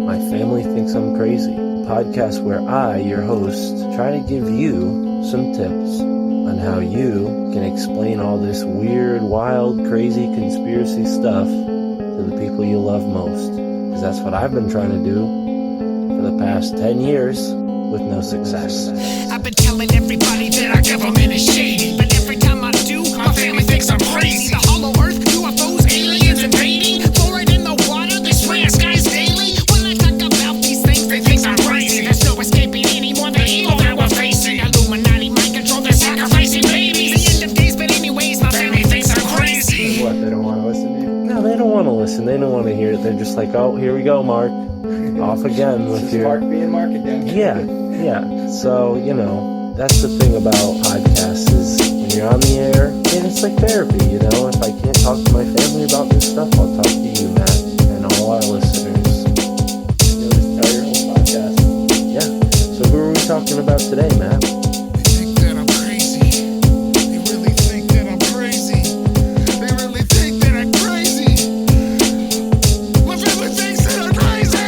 My Family Thinks I'm Crazy, a podcast where I, your host, try to give you some tips on how you can explain all this weird, wild, crazy conspiracy stuff to the people you love most. Because that's what I've been trying to do for the past 10 years with no success. I've been telling everybody that our government is shady, but every time I do, my family thinks I'm crazy. The hollow earth, UFOs, aliens invading, fluoride in the water, they spray our skies daily. When I talk about these things, they think I'm crazy. There's no escaping anymore the evil that we're facing. Illuminati mind control, they're sacrificing babies. The end of days, but anyways, my family thinks I'm crazy. What, they don't want to listen to you? No, they don't want to listen. They don't want to hear it. They're just like, oh, here we go, Mark. Off again with your... Mark being Mark again. Yeah. So, that's the thing about podcasts is when you're on the air, and it's like therapy, If I can't talk to my family about this stuff, I'll talk to you, Matt, and all our listeners. Just start your whole podcast. Yeah. So who are we talking about today, Matt? They think that I'm crazy. They really think that I'm crazy. They really think that I'm crazy. My family thinks that I'm crazy.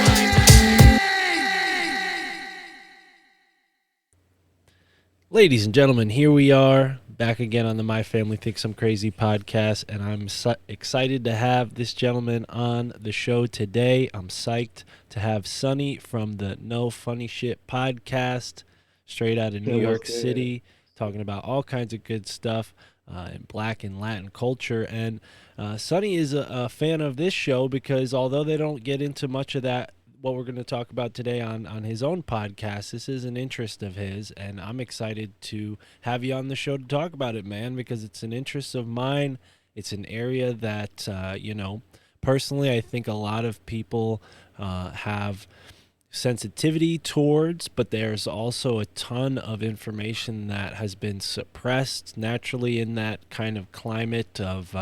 Ladies and gentlemen, here we are, back again on the My Family Thinks I'm Crazy podcast, and I'm excited to have this gentleman on the show today. I'm psyched to have Sonny from the No Funny Shit podcast, straight out of New York City, talking about all kinds of good stuff in Black and Latin culture. And Sonny is a fan of this show because although they don't get into much of that, what we're going to talk about today on his own podcast, this is an interest of his, and I'm excited to have you on the show to talk about it, man, because it's an interest of mine. It's an area that, personally, I think a lot of people have sensitivity towards, but there's also a ton of information that has been suppressed naturally in that kind of climate of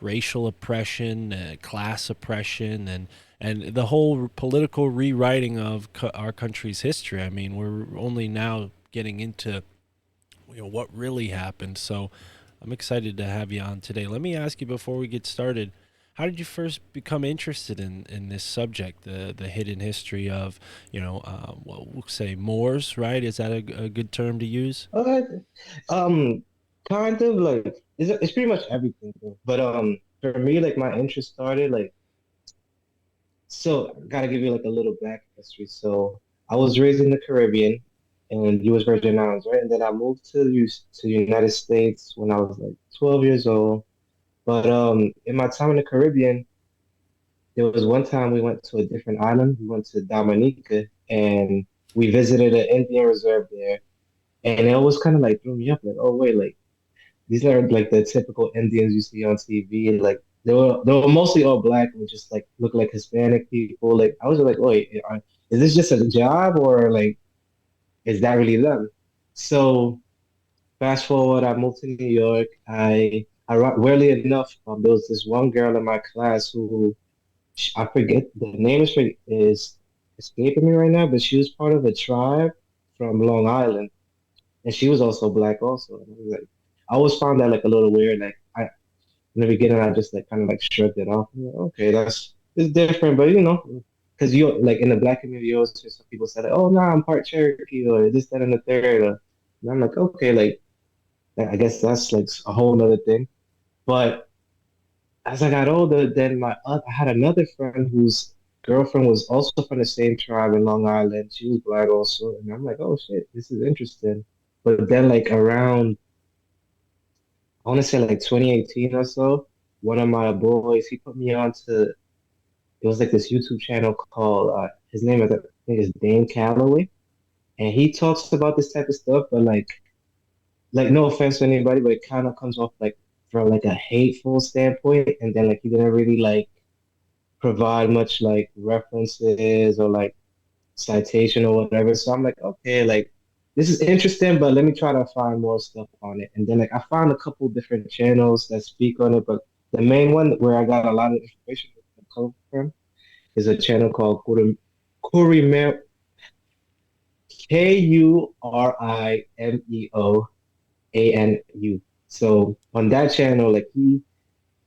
racial oppression, class oppression, and the whole political rewriting of our country's history. I mean, we're only now getting into what really happened. So I'm excited to have you on today. Let me ask you before we get started, how did you first become interested in this subject, the hidden history of, we'll say Moors, right? Is that a good term to use? Kind of like it's pretty much everything, though. But for me, like my interest started so I gotta give you like a little back history. So I was raised in the Caribbean and U.S. Virgin Islands, right? And then I moved to the United States when I was like 12 years old. But in my time in the Caribbean, there was one time we went to a different island. We went to Dominica and we visited an Indian reserve there. And it always kind of like threw me up, like, oh wait, like these are like the typical Indians you see on TV. Like they were mostly all black and just like look like Hispanic people. Like I was like, wait, is this just a job or like is that really them? So fast forward, I moved to New York. Weirdly enough, there was this one girl in my class who I forget the name is escaping me right now, but she was part of a tribe from Long Island, and she was also black also. And I was like, I always found that like a little weird. Like in the beginning, I just like kind of like shrugged it off. I'm like, okay, it's different, but because you like in the black community, you always hear some people say like, oh no, I'm part Cherokee or this, that, and the third. And I'm like, okay, like I guess that's like a whole other thing. But as I got older, then I had another friend whose girlfriend was also from the same tribe in Long Island. She was black also, and I'm like, oh shit, this is interesting. But then like around, I want to say like 2018 or so, one of my boys he put me on to. It was like this YouTube channel called his name I think is Dane Calloway, and he talks about this type of stuff, but like no offense to anybody, but it kind of comes off like from like a hateful standpoint, and then like he didn't really like provide much like references or like citation or whatever. So I'm like, okay, like this is interesting, but let me try to find more stuff on it. And then like I found a couple different channels that speak on it, but the main one where I got a lot of information from is a channel called Kurimeo KURIMEOANU. So on that channel, like he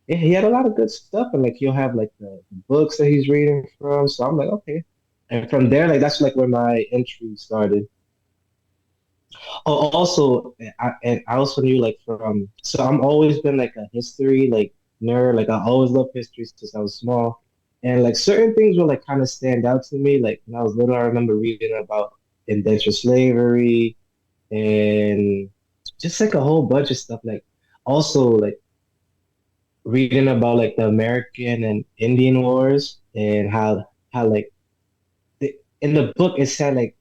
had a lot of good stuff, and like he'll have like the books that he's reading from. So I'm like, okay. And from there, like that's like where my entry started. Oh, also, I also knew like from so I'm always been like a history like nerd. Like I always loved history since I was small, and like certain things will like kind of stand out to me. Like when I was little, I remember reading about indentured slavery and just like a whole bunch of stuff. Like also like reading about like the American and Indian wars and how like in the book it said like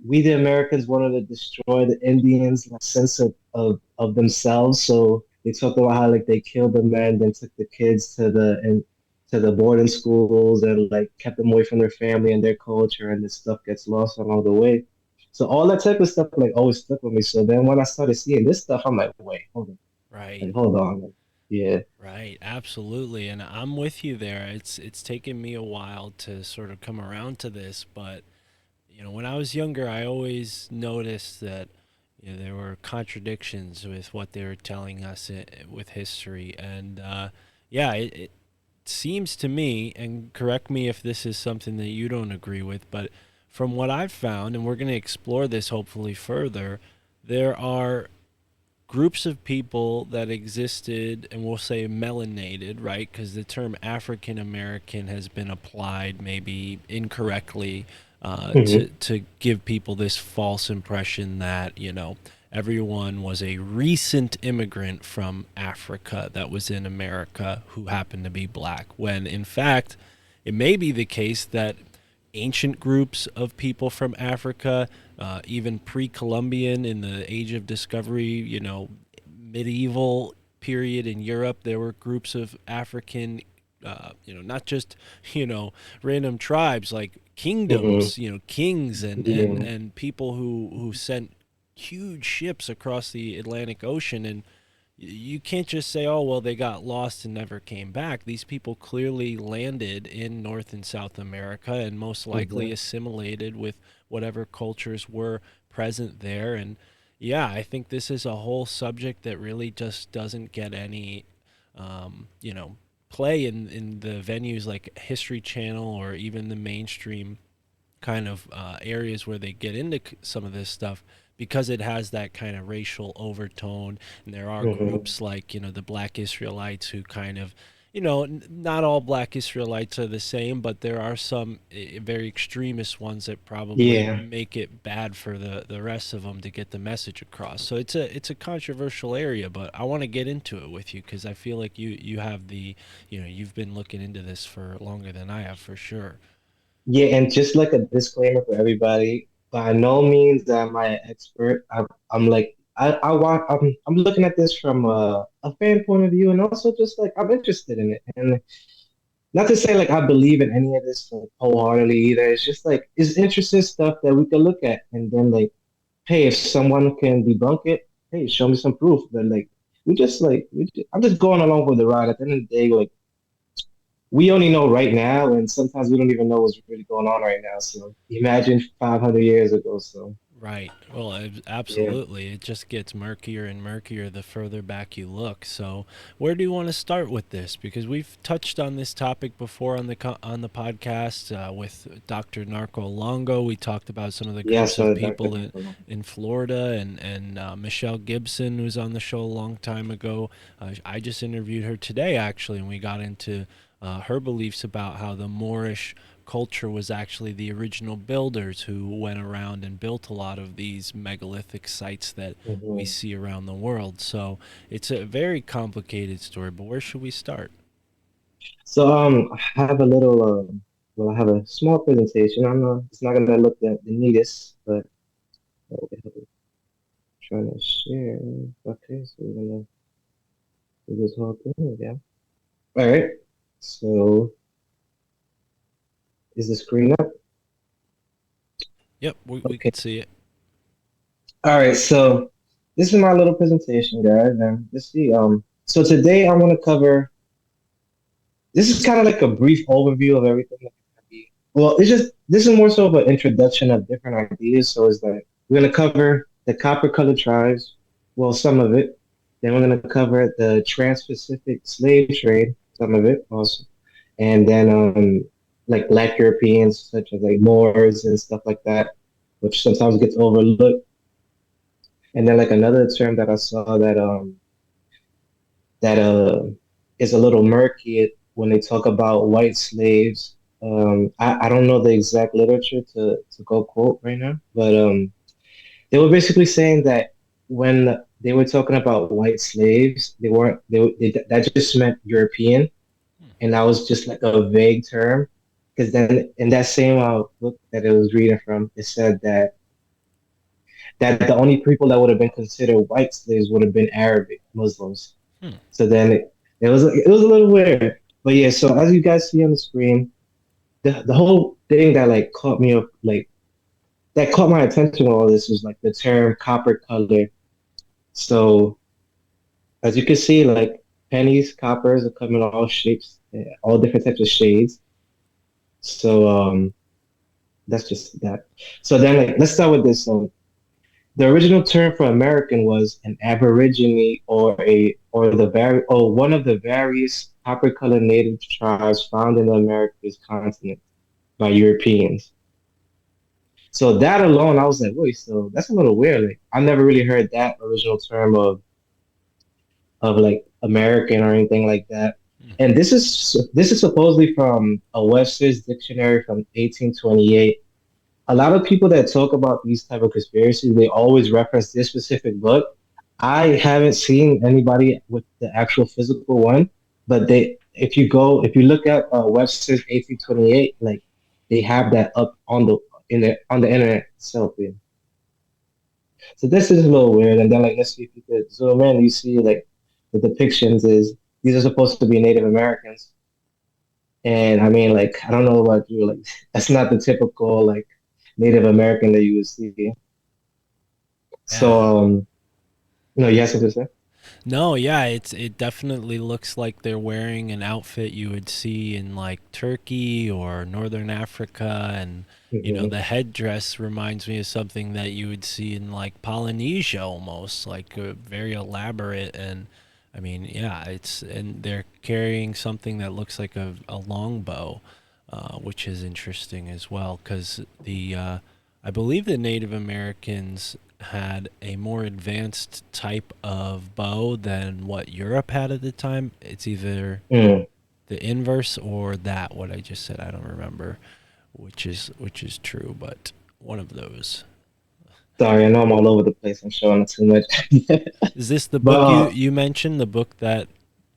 we the Americans wanted to destroy the Indians' like, sense of themselves. So they talked about how like they killed the men, then took the kids to the boarding schools and like kept them away from their family and their culture, and this stuff gets lost along the way. So all that type of stuff like always stuck with me. So then when I started seeing this stuff, I'm like, wait, Right. hold on, like, yeah. Right, absolutely, and I'm with you there. It's taken me a while to sort of come around to this, but when I was younger, I always noticed that there were contradictions with what they were telling us with history, and yeah, it seems to me, and correct me if this is something that you don't agree with, but from what I've found, and we're going to explore this hopefully further, there are groups of people that existed, and we'll say melanated, right? Because the term African American has been applied maybe incorrectly Hmm. to give people this false impression that, everyone was a recent immigrant from Africa that was in America who happened to be black, when in fact, it may be the case that ancient groups of people from Africa, even pre-Columbian in the Age of Discovery, medieval period in Europe, there were groups of African, not just you know random tribes like Hmm. kingdoms, kings Yeah. and people who sent huge ships across the Atlantic Ocean, and you can't just say, oh, well, they got lost and never came back. These people clearly landed in North and South America and most likely Hmm. assimilated with whatever cultures were present there. And yeah, I think this is a whole subject that really just doesn't get any, play in the venues like History Channel or even the mainstream kind of areas where they get into some of this stuff, because it has that kind of racial overtone. And there are Hmm. groups like, the Black Israelites who kind of, not all Black Israelites are the same, but there are some very extremist ones that probably Yeah. make it bad for the rest of them to get the message across. So it's a controversial area, but I want to get into it with you because I feel like you have the, you've been looking into this for longer than I have for sure. Yeah, and just like a disclaimer for everybody, by no means am I an expert. I'm like I want I'm looking at this from a fan point of view, and also just like I'm interested in it, and not to say like I believe in any of this like wholeheartedly either. It's just like it's interesting stuff that we can look at, and then like, hey, if someone can debunk it, hey, show me some proof. But like I'm just going along for the ride. At the end of the day, like we only know right now, and sometimes we don't even know what's really going on right now. So imagine 500 years ago. So Right. Well, yeah, absolutely. It just gets murkier and murkier the further back you look. So, where do you want to start with this? Because we've touched on this topic before on on the podcast with Dr. Narco Longo. We talked about some of the yeah, groups of so Dr. people Michael. in Florida, and Michelle Gibson was on the show a long time ago. I just interviewed her today, actually, and we got into her beliefs about how the Moorish culture was actually the original builders who went around and built a lot of these megalithic sites that we Hmm. see around the world. So it's a very complicated story, but where should we start? So I have a little well, I have a small presentation. I'm not, it's not gonna look the neatest, but okay, I'm trying to share. Okay, so we're gonna do this whole thing again. All right. So is the screen up? Yep, we Okay. could see it. All right. So this is my little presentation, guys, and let's see. So today I want to cover. This is kind of like a brief overview of everything that we're gonna be. Well, it's just this is more so of an introduction of different ideas. So it's like we're gonna cover the copper colored tribes, well, some of it. Then we're gonna cover the Trans-Pacific slave trade, some of it also, and then like Black Europeans, such as like Moors and stuff like that, which sometimes gets overlooked. And then like another term that I saw that is a little murky when they talk about white slaves. I don't know the exact literature to go quote right now, but they were basically saying that when they were talking about white slaves, they weren't that just meant European, and that was just like a vague term. Because then in that same book that it was reading from, it said that the only people that would have been considered white slaves would have been Arabic Muslims. Hmm. So then it was a little weird. But yeah, so as you guys see on the screen, the whole thing that like caught me up like that caught my attention with all this was like the term copper color. So as you can see, like pennies, coppers are coming in all shapes, all different types of shades. So that's just that. So then like let's start with this. The original term for American was an aborigine or one of the various copper-colored native tribes found in the Americas continent by Europeans. So that alone, I was like, wait, so that's a little weird. Like I never really heard that original term of like American or anything like that. And this is supposedly from a Webster's dictionary from 1828. A lot of people that talk about these type of conspiracies, they always reference this specific book. I haven't seen anybody with the actual physical one, but if you look at Webster's 1828, like they have that up on the internet itself. Yeah. So this is a little weird. And then like let's see if you could zoom in. You see like the depictions is these are supposed to be Native Americans, and I mean like I don't know about you, like that's not the typical like Native American that you would see. Yeah. So you have something to say? No, yeah, it definitely looks like they're wearing an outfit you would see in like Turkey or Northern Africa, and Hmm. the headdress reminds me of something that you would see in like Polynesia almost, like very elaborate. And I mean, yeah, and they're carrying something that looks like a longbow, which is interesting as well because I believe the Native Americans had a more advanced type of bow than what Europe had at the time. It's either Mm. the inverse or that what I just said. I don't remember which is true, but one of those. Sorry, I know I'm all over the place. I'm showing too much. Is this the but book you mentioned? The book that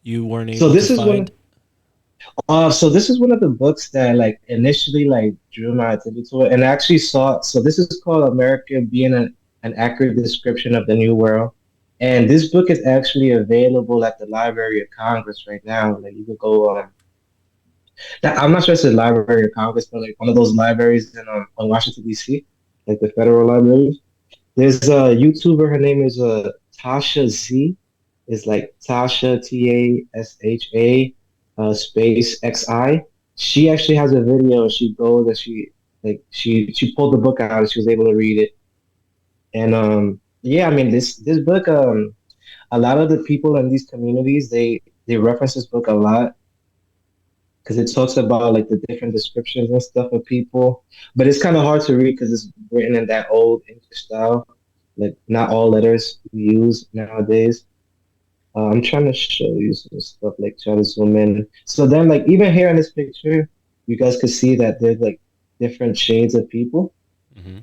you weren't so able to this is find? one of the books that like initially like drew my attention to it, and I actually saw. So this is called America Being an Accurate Description of the New World, and this book is actually available at the Library of Congress right now. Like you could go I'm not sure it's the Library of Congress, but like one of those libraries in Washington D.C., like the federal libraries. There's a YouTuber. Her name is Tasha Z. It's like Tasha Tasha space XI. She actually has a video. She goes and she pulled the book out and she was able to read it. And yeah, I mean this book a lot of the people in these communities they reference this book a lot because it talks about like the different descriptions and stuff of people. But it's kind of hard to read because it's written in that old English style. Like not all letters we use nowadays. I'm trying to show you some stuff, like try to zoom in. So then, like even here in this picture, you guys could see that there's like different shades of people. Hmm.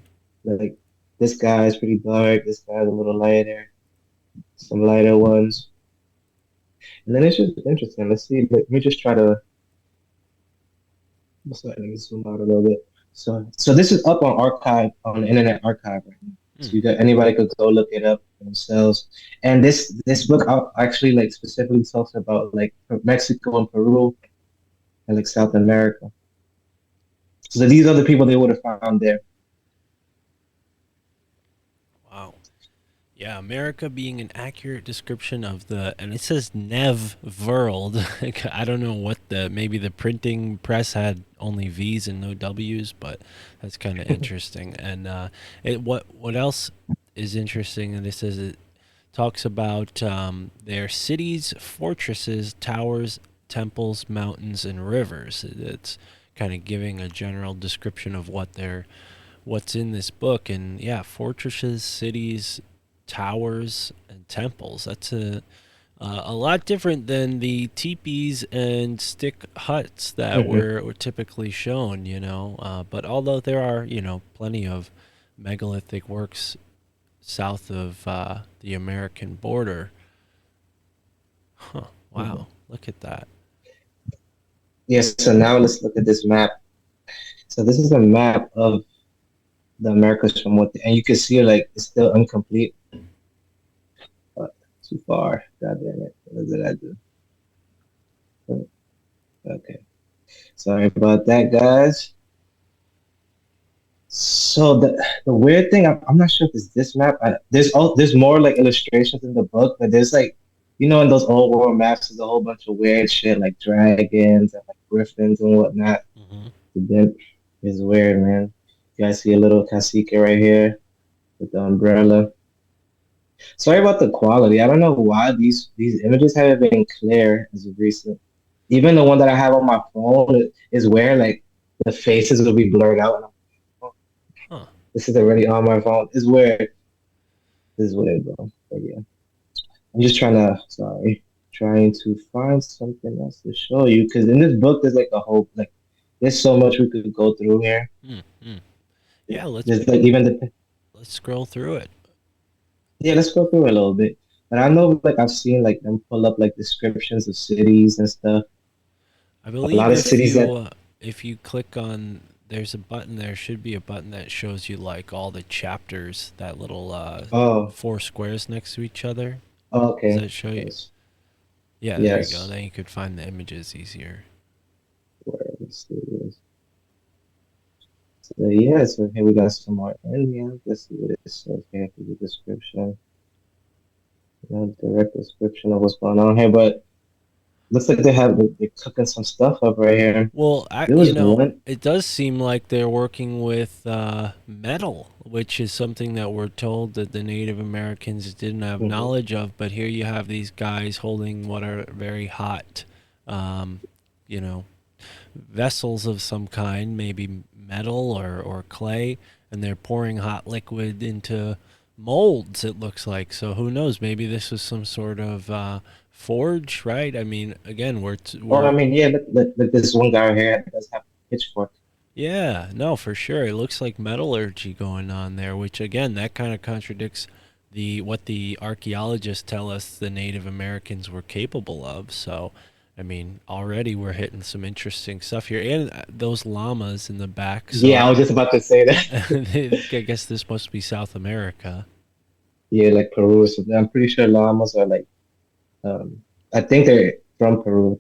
Like this guy is pretty dark. This guy's a little lighter. Some lighter ones. And then it's just interesting. Let's see. Let me just try to. Let me zoom out a little bit. So this is up on archive on the Internet Archive right now. So you got anybody could go look it up for themselves. And this book actually like specifically talks about like Mexico and Peru and like South America. So these are the people they would have found there. Wow. Yeah, America being an accurate description of and it says Nev World. I don't know maybe the printing press had only V's and no W's, but that's kind of interesting. And what else is interesting? And this is it talks about their cities, fortresses, towers, temples, mountains, and rivers. It's kind of giving a general description of what's in this book. And yeah, fortresses, cities, towers, and temples. That's a lot different than the teepees and stick huts that Hmm. were typically shown, But although there are, plenty of megalithic works south of the American border, huh? Hmm. Wow, look at that. Yes. So now let's look at this map. So this is a map of the Americas from and you can see like it's still incomplete. But too far. God damn it. What did I do? Okay. Sorry about that, guys. So the weird thing, I'm not sure if it's this map. There's more like illustrations in the book, but there's like, in those old world maps, there's a whole bunch of weird shit like dragons and like griffins and whatnot. Hmm. The bent is weird, man. You guys see a little cacique right here with the umbrella. Sorry about the quality. I don't know why these images haven't been clear as of recent. Even the one that I have on my phone is where like the faces will be blurred out. And I'm like, oh, Huh. this is already on my phone. Is where this is weird, bro. But yeah, I'm just trying to find something else to show you because in this book there's like a whole like there's so much we could go through here. Mm-hmm. Yeah, There's like even the let's scroll through it. Yeah, let's go through it a little bit. But I know like I've seen like them pull up like descriptions of cities and stuff. I A believe lot of cities that if you click on, there's a button, there should be a button that shows you like all the chapters, that little oh, four squares next to each other. oh, Does okay. that show you? Yes. Yeah, there you go. Yes. Then you could find the images easier. Where let's see this. So yeah, so here we got some more Indians. Let's see what it says here for the description. Direct description of what's going on here, but looks like they're cooking some stuff up right here. Well, There was one. it does seem like they're working with metal, which is something that we're told that the Native Americans didn't have Mhm. knowledge of. But here you have these guys holding what are very hot, um, you know, vessels of some kind, maybe metal or clay, and they're pouring hot liquid into molds, it looks like. So who knows? Maybe this was some sort of forge, right? I mean, again, Oh, I we're mean, yeah, look, this one guy here does have a pitchfork. yeah, no, for sure. It looks like metallurgy going on there, which again, that kind of contradicts the what the archaeologists tell us the Native Americans were capable of. So, I mean, already we're hitting some interesting stuff here, and those llamas in the back. Yeah, So, I was just about to say that. I guess this must be South America. Yeah, like Peru. So I'm pretty sure llamas are like, I think they're from Peru.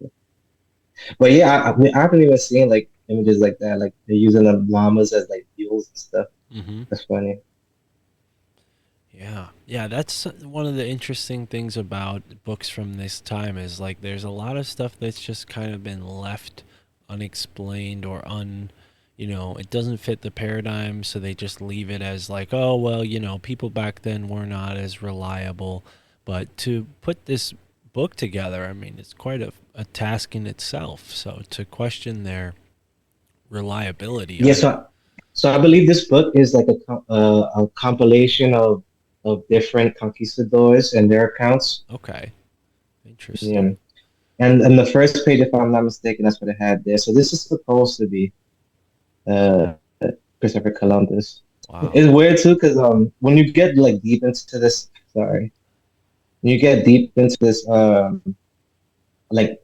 But yeah, I haven't even seen like images like that. Like they're using the llamas as like mules and stuff. Mm-hmm. That's funny. Yeah. Yeah, that's one of the interesting things about books from this time is like there's a lot of stuff that's just kind of been left unexplained or it doesn't fit the paradigm, so they just leave it as like, oh, well, people back then were not as reliable. But to put this book together, I mean, it's quite a task in itself. So to question their reliability, Yeah, so I believe this book is like a compilation of different conquistadors and their accounts. okay, Yeah. interesting. And the first page, if I'm not mistaken, that's what it had there. So this is supposed to be uh Christopher Columbus. Wow. It's weird too, because when you get like deep into this, sorry, when you get deep into this like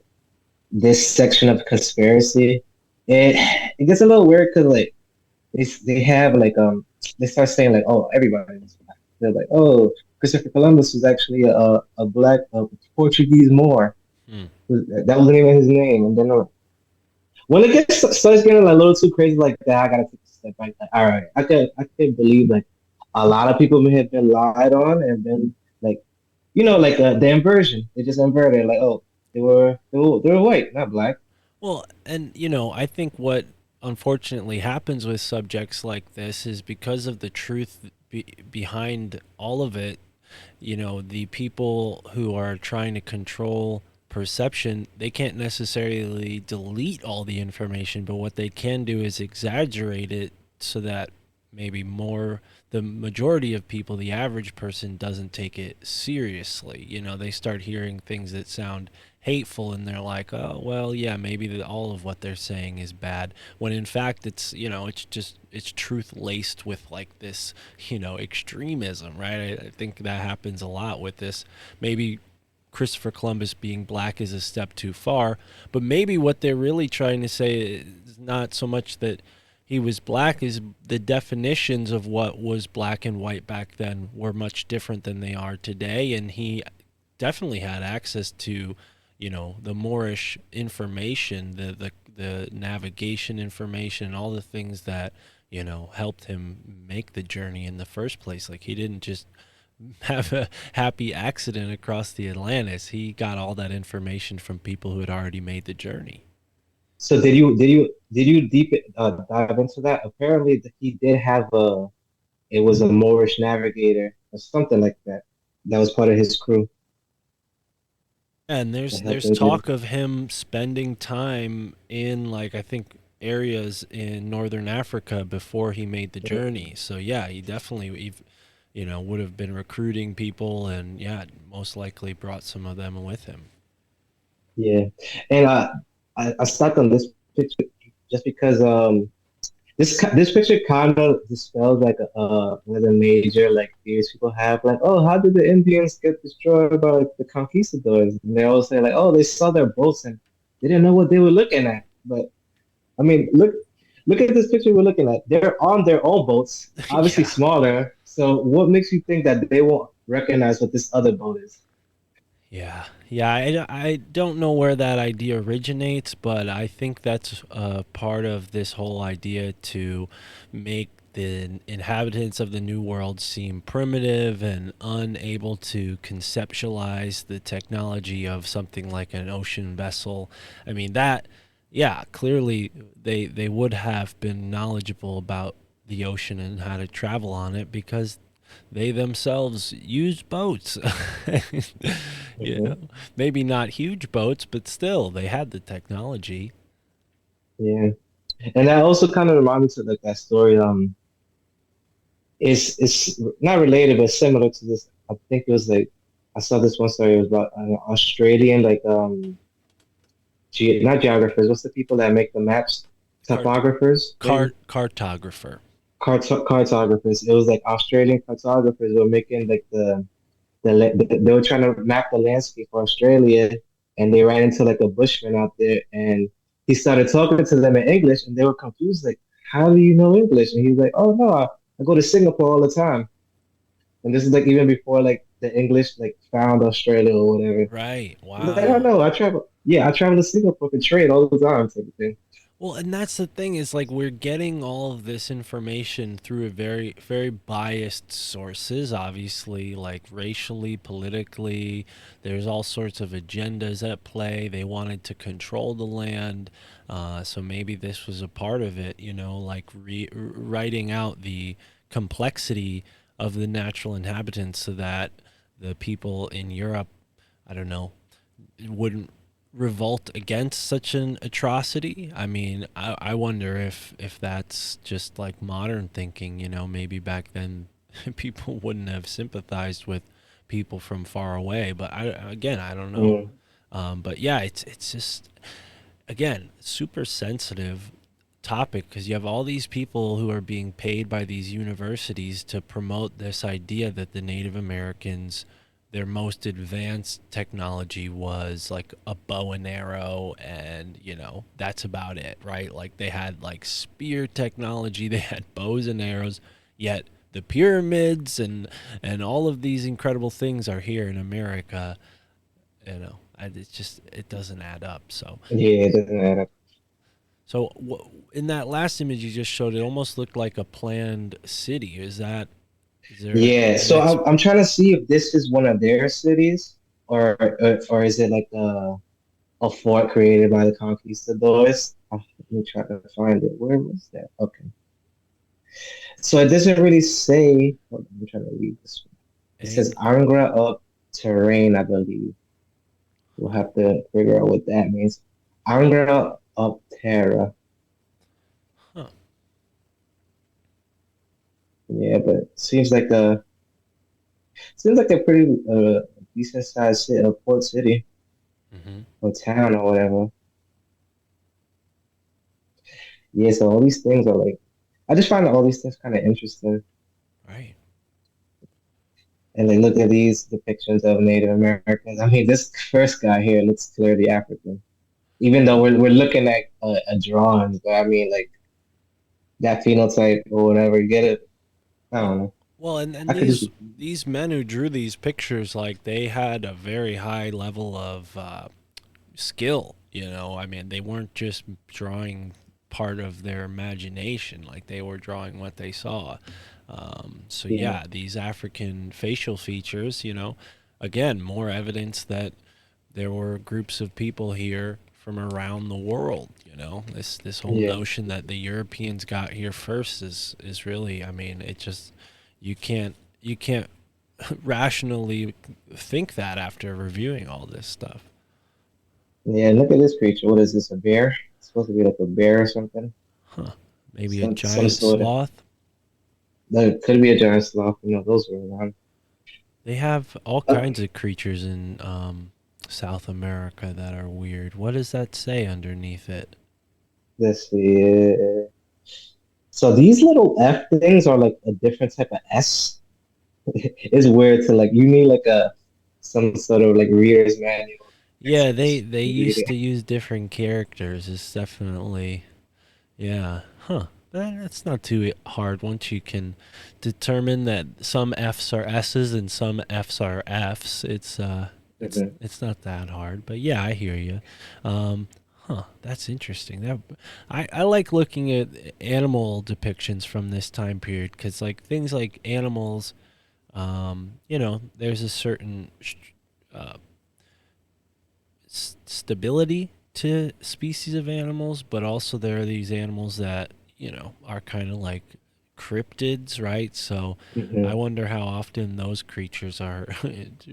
this section of conspiracy, it gets a little weird because like they have like they start saying like, oh, everybody was black. They're like, oh, Christopher Columbus was actually a black Portuguese Moor. Hmm. That wasn't even his name. And then when it starts getting like, a little too crazy like that, I gotta take a step back. Like, all right, I could believe like a lot of people may have been lied on and been like, like the inversion. They just inverted like, oh, they were white, not black. Well, and I think what unfortunately happens with subjects like this is because of the truth behind all of it, the people who are trying to control perception, they can't necessarily delete all the information, but what they can do is exaggerate it so that maybe more the majority of people, the average person, doesn't take it seriously. You know, they start hearing things that sound hateful and they're like, oh well, yeah, maybe all of what they're saying is bad, when in fact it's, you know, it's just, it's truth laced with like this, you know, extremism, right? I think that happens a lot with this. Maybe Christopher Columbus being black is a step too far, but maybe what they're really trying to say is not so much that he was black, is the definitions of what was black and white back then were much different than they are today, and he definitely had access to, you know, the Moorish information, the navigation information, all the things that, you know, helped him make the journey in the first place. Like, he didn't just have a happy accident across the Atlantis. He got all that information from people who had already made the journey. So did you dive into that? Apparently, he did have a it was a Moorish navigator or something like that. That was part of his crew And that helped there's their journey. talk of him spending time in, like, I think areas in northern Africa before he made the Mhm. journey. So yeah, he definitely, you know, would have been recruiting people, and yeah, most likely brought some of them with him. Yeah, and I stuck on this picture just because this picture kind of dispels like one of the major like fears people have, like, oh, how did the Indians get destroyed by like, the conquistadors? And they always say like, oh, they saw their boats and they didn't know what they were looking at. But I mean, look at this picture we're looking at. They're on their own boats, obviously Yeah. smaller. So what makes you think that they won't recognize what this other boat is? Yeah, yeah. I don't know where that idea originates, but I think that's part of this whole idea to make the inhabitants of the New World seem primitive and unable to conceptualize the technology of something like an ocean vessel. I mean, that, yeah, clearly they would have been knowledgeable about the ocean and how to travel on it because they themselves used boats. You know, Hmm. maybe not huge boats, but still, they had the technology. Yeah, and that also kind of reminds me of like that story. It's not related, but similar to this. I think it was like I saw this one story. It was about an Australian like not geographers. What's the people that make the maps? Cart, Topographers, maybe cartographer. cartographers. It was like Australian cartographers were making like they were trying to map the landscape for Australia, and they ran into like a bushman out there, and he started talking to them in English, and they were confused, like, "How do you know English?" And he's like, "Oh no, I go to Singapore all the time." And this is like even before like the English like found Australia or whatever. Right. He's like, "I Wow. know, I travel. Yeah, I travel to Singapore for trade all the time, type of thing." Well, and that's the thing, is like we're getting all of this information through a very biased sources, obviously, like racially, politically. There's all sorts of agendas at play. They wanted to control the land. So maybe this was a part of it, you know, like writing out the complexity of the natural inhabitants so that the people in Europe, I don't know, wouldn't revolt against such an atrocity. I mean, I wonder if that's just like modern thinking. You know, maybe back then people wouldn't have sympathized with people from far away. But I don't know. Mm. But yeah, it's just, again, super sensitive topic because you have all these people who are being paid by these universities to promote this idea that the Native Americans, their most advanced technology was like a bow and arrow, and you know, that's about it, right? Like they had like spear technology, they had bows and arrows, yet the pyramids and all of these incredible things are here in America. You know, it's just, it doesn't add up. So Yeah, it doesn't add up. so in that last image you just showed, it almost looked like a planned city. Is there Yeah, an so ex? I'm trying to see if this is one of their cities, or is it like a fort created by the conquistadors. Let me try to find it. Where was that? Okay. So it doesn't really say. Hold on, I'm trying to read this one. It says Ang- Angra up terrain, I believe. We'll have to figure out what that means. Angra Optera. Huh. Yeah, but seems like a pretty decent sized city, port city Hmm. or town or whatever. Yeah, so all these things are like, I just find all these things kind of interesting. Right. And they look at these depictions of Native Americans. I mean, this first guy here looks clearly African, even though we're looking at a drawing. But I mean, like that phenotype or whatever, you get it? I Well, don't know. and I could just these men who drew these pictures, like they had a very high level of skill. You know, I mean, they weren't just drawing part of their imagination; like they were drawing what they saw. So yeah, yeah, these African facial features. You know, again, more evidence that there were groups of people here from around the world. You know, this whole yeah, notion that the Europeans got here first is really, I mean, it just you can't rationally think that after reviewing all this stuff. yeah. Look at this creature. What is this? A bear? It's supposed to be like a bear or something. Huh? Maybe a Some giant sort of. sloth. That could be a giant sloth. You know, those were around. They have all Uh, kinds of creatures in South America that are weird. What does that say underneath it? let's see. So these little F things are like a different type of S. It's weird to like you need like a some sort of like reader's manual Yeah, they to they read used it. to use different characters. It's definitely, yeah, huh. That's not too hard once you can determine that some F's are S's and some F's are F's. It's Mhm. it's not that hard. But yeah, I hear you. Um, that's interesting. I like looking at animal depictions from this time period because like things like animals, there's a certain uh, stability to species of animals, but also there are these animals that are kind of like cryptids, right? So I Mhm. wonder how often those creatures are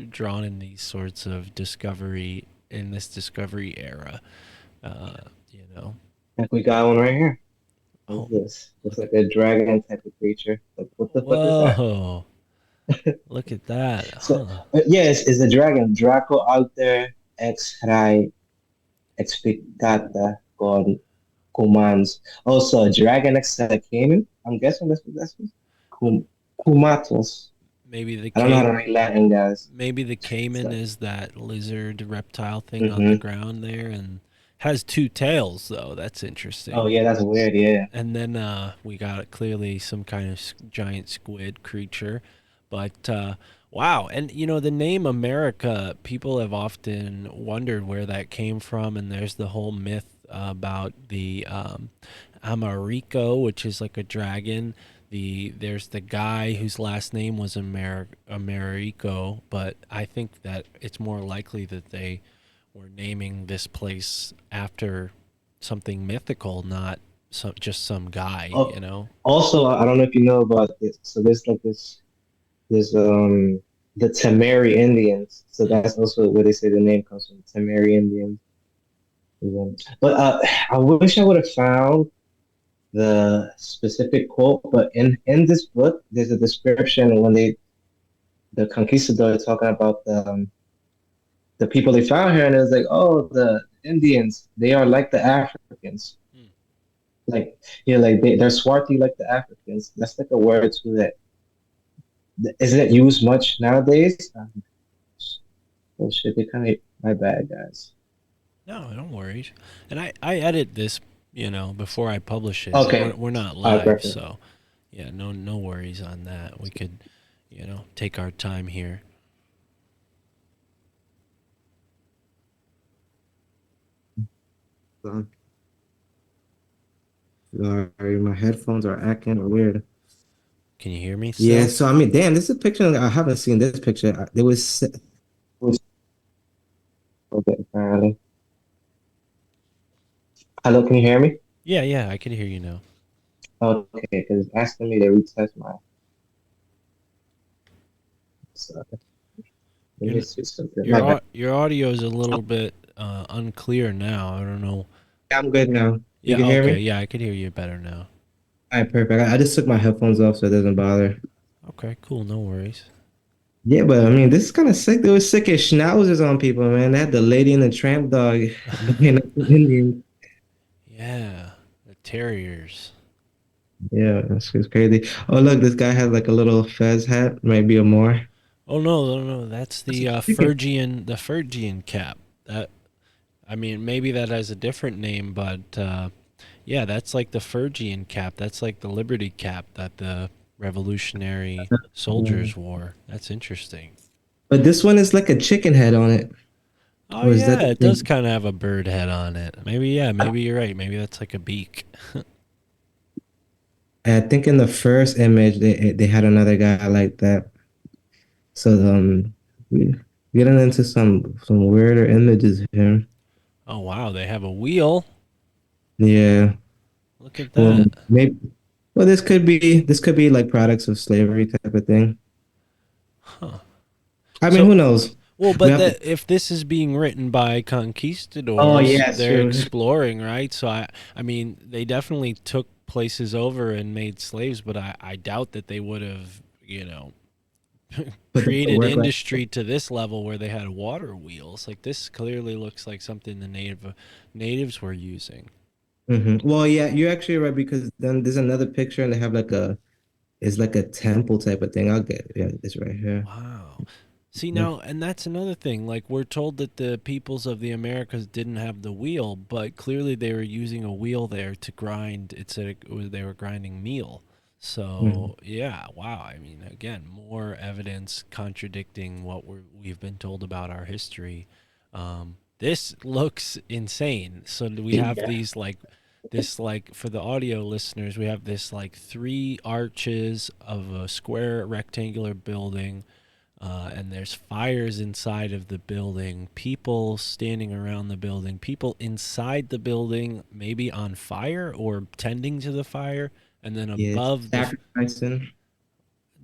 drawn in these sorts of discovery in this discovery era. Uh, you know, Like we got one right here. What oh, is this? Looks look at like a dragon type of creature. Like what the fuck is that? whoa, look at that, So huh? yeah, it's the dragon. Draco out there. Ex-ray explicata con commands. Also, dragon X came. I'm guessing that's what that's. Kum, Kumatos. Maybe the I don't know how K to read Latin, guys. Maybe the It's caiman like, is that lizard reptile thing on the hmm ground there and has two tails though. That's Oh interesting. yeah, that's weird. Yeah. And then we got clearly some kind of giant squid creature. But wow, and the name America, people have often wondered where that came from, and there's the whole myth about the Americo, which is like a dragon. There's the guy whose last name was Americo, but I think that it's more likely that they were naming this place after something mythical, not just some guy, Oh, also, I don't know if you know about this. So there's like this the Tamari Indians. So Hmm. that's also where they say the name comes from. Tamari Indians. But I wish I would have found the specific quote. But in this book, there's a description when the conquistador talking about the people they found here, and it was like, oh, the Indians, they are like the Africans. Hmm. Like like they're swarthy like the Africans. That's like a word too that isn't it used much nowadays. Oh shit, they kind of my bad, guys. No, don't worry. And I edit this, before I publish it. We're Okay, we're not all right, live, perfect. so yeah, no worries on that. We could, take our time here. Sorry, my headphones are acting weird. Can you hear me Yeah, still? so I mean, damn, this is a picture. I haven't seen this picture. There was okay, apparently. Hello, can you hear me? Yeah, yeah, I can hear you now. Okay, because it's asking me to retest my. So, Let me Your see something. My bad. your audio is a little bit unclear now. I don't know. I'm good now. You Yeah, can hear okay. me? Yeah, I could hear you better now. All right, perfect. I just took my headphones off so it doesn't bother. Okay, cool. No worries. Yeah, but I mean, this is kind of sick. They were sick as schnauzers on people, man. They had the lady and the tramp dog being Indian. Yeah, the terriers. Yeah, that's crazy. Oh, look, this guy has like a little fez hat, maybe a more. Oh no, no, no. That's That's the a chicken. Phrygian cap. That I mean, maybe that has a different name, but yeah, that's like the Phrygian cap. That's like the Liberty cap that the Revolutionary Mm. soldiers wore. That's interesting. But this one is like a chicken head on it. Oh Or is that yeah, the it does same? kind of have a bird head on it. Maybe yeah, maybe you're right. Maybe that's like a beak. I think in the first image they had another guy like that. So we getting into some weirder images here. Oh wow, they have a wheel. Yeah. Look at Well, that. maybe. Well, this could be like products of slavery type of thing. Huh. I mean, So who knows? well, We but have. that if this is being written by Oh conquistadors, yeah, it's they're true. exploring, right? So I mean, they definitely took places over and made slaves, but I doubt that they would have, Put them to created work like. industry to this level where they had water wheels. Like this clearly looks like something the natives were using. Well, yeah, you're actually right because then there's another picture and they have like it's like a temple type of thing. I'll get it. Yeah, it's right here. Wow. See Mhm. now, and that's another thing. Like we're told that the peoples of the Americas didn't have the wheel, but clearly they were using a wheel there to grind. They were grinding meal. Mhm. So yeah, wow. I mean, again, more evidence contradicting what we've been told about our history. This looks insane. So we have Yeah. these like this like for the audio listeners, we have this like three arches of a square rectangular building, and there's fires inside of the building, people standing around the building, people inside the building, maybe on fire or tending to the fire, and then Yeah, it's above the sacrificing.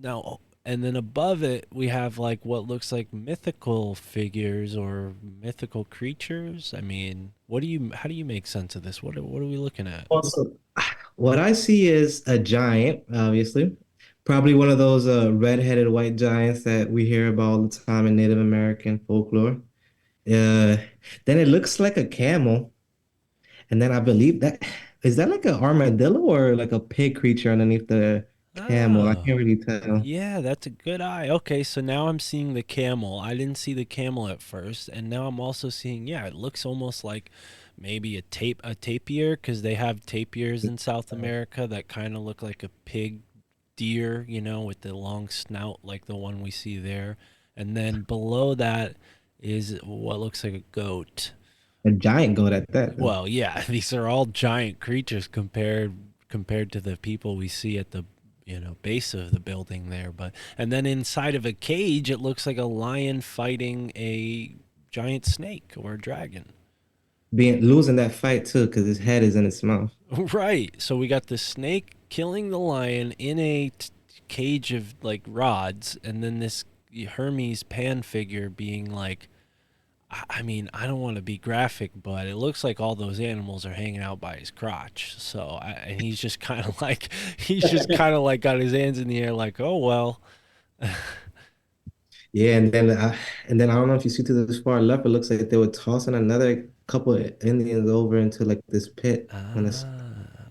now, and then above it, we have like what looks like mythical figures or mythical creatures. I mean, how do you make sense of this? What are we looking at? Also, what I see is a giant, obviously. Probably one of those red-headed white giants that we hear about all the time in Native American folklore. Uh, then it looks like a camel, and then I believe that is that like an armadillo or like a pig creature underneath the camel? I Oh. can't really tell. Yeah, that's a good eye. Okay, so now I'm seeing the camel. I didn't see the camel at first, and now I'm also seeing, yeah, it looks almost like maybe a tapir because they have tapirs in South America that kind of look like a pig deer, with the long snout like the one we see there. And then below that is what looks like a goat. A giant goat at that, though. Well, yeah, these are all giant creatures compared to the people we see at the base of the building there. But and then inside of a cage, it looks like a lion fighting a giant snake or a dragon. Being losing that fight too, because his head is in its mouth. Right. So we got the snake killing the lion in a cage of like rods, and then this Hermes Pan figure being like, I mean, I don't want to be graphic, but it looks like all those animals are hanging out by his crotch. So, and he's just kind of like, got his hands in the air, like, oh well. Yeah, and then I don't know if you see to this far left, it looks like they were tossing another couple of Indians over into like this pit on this.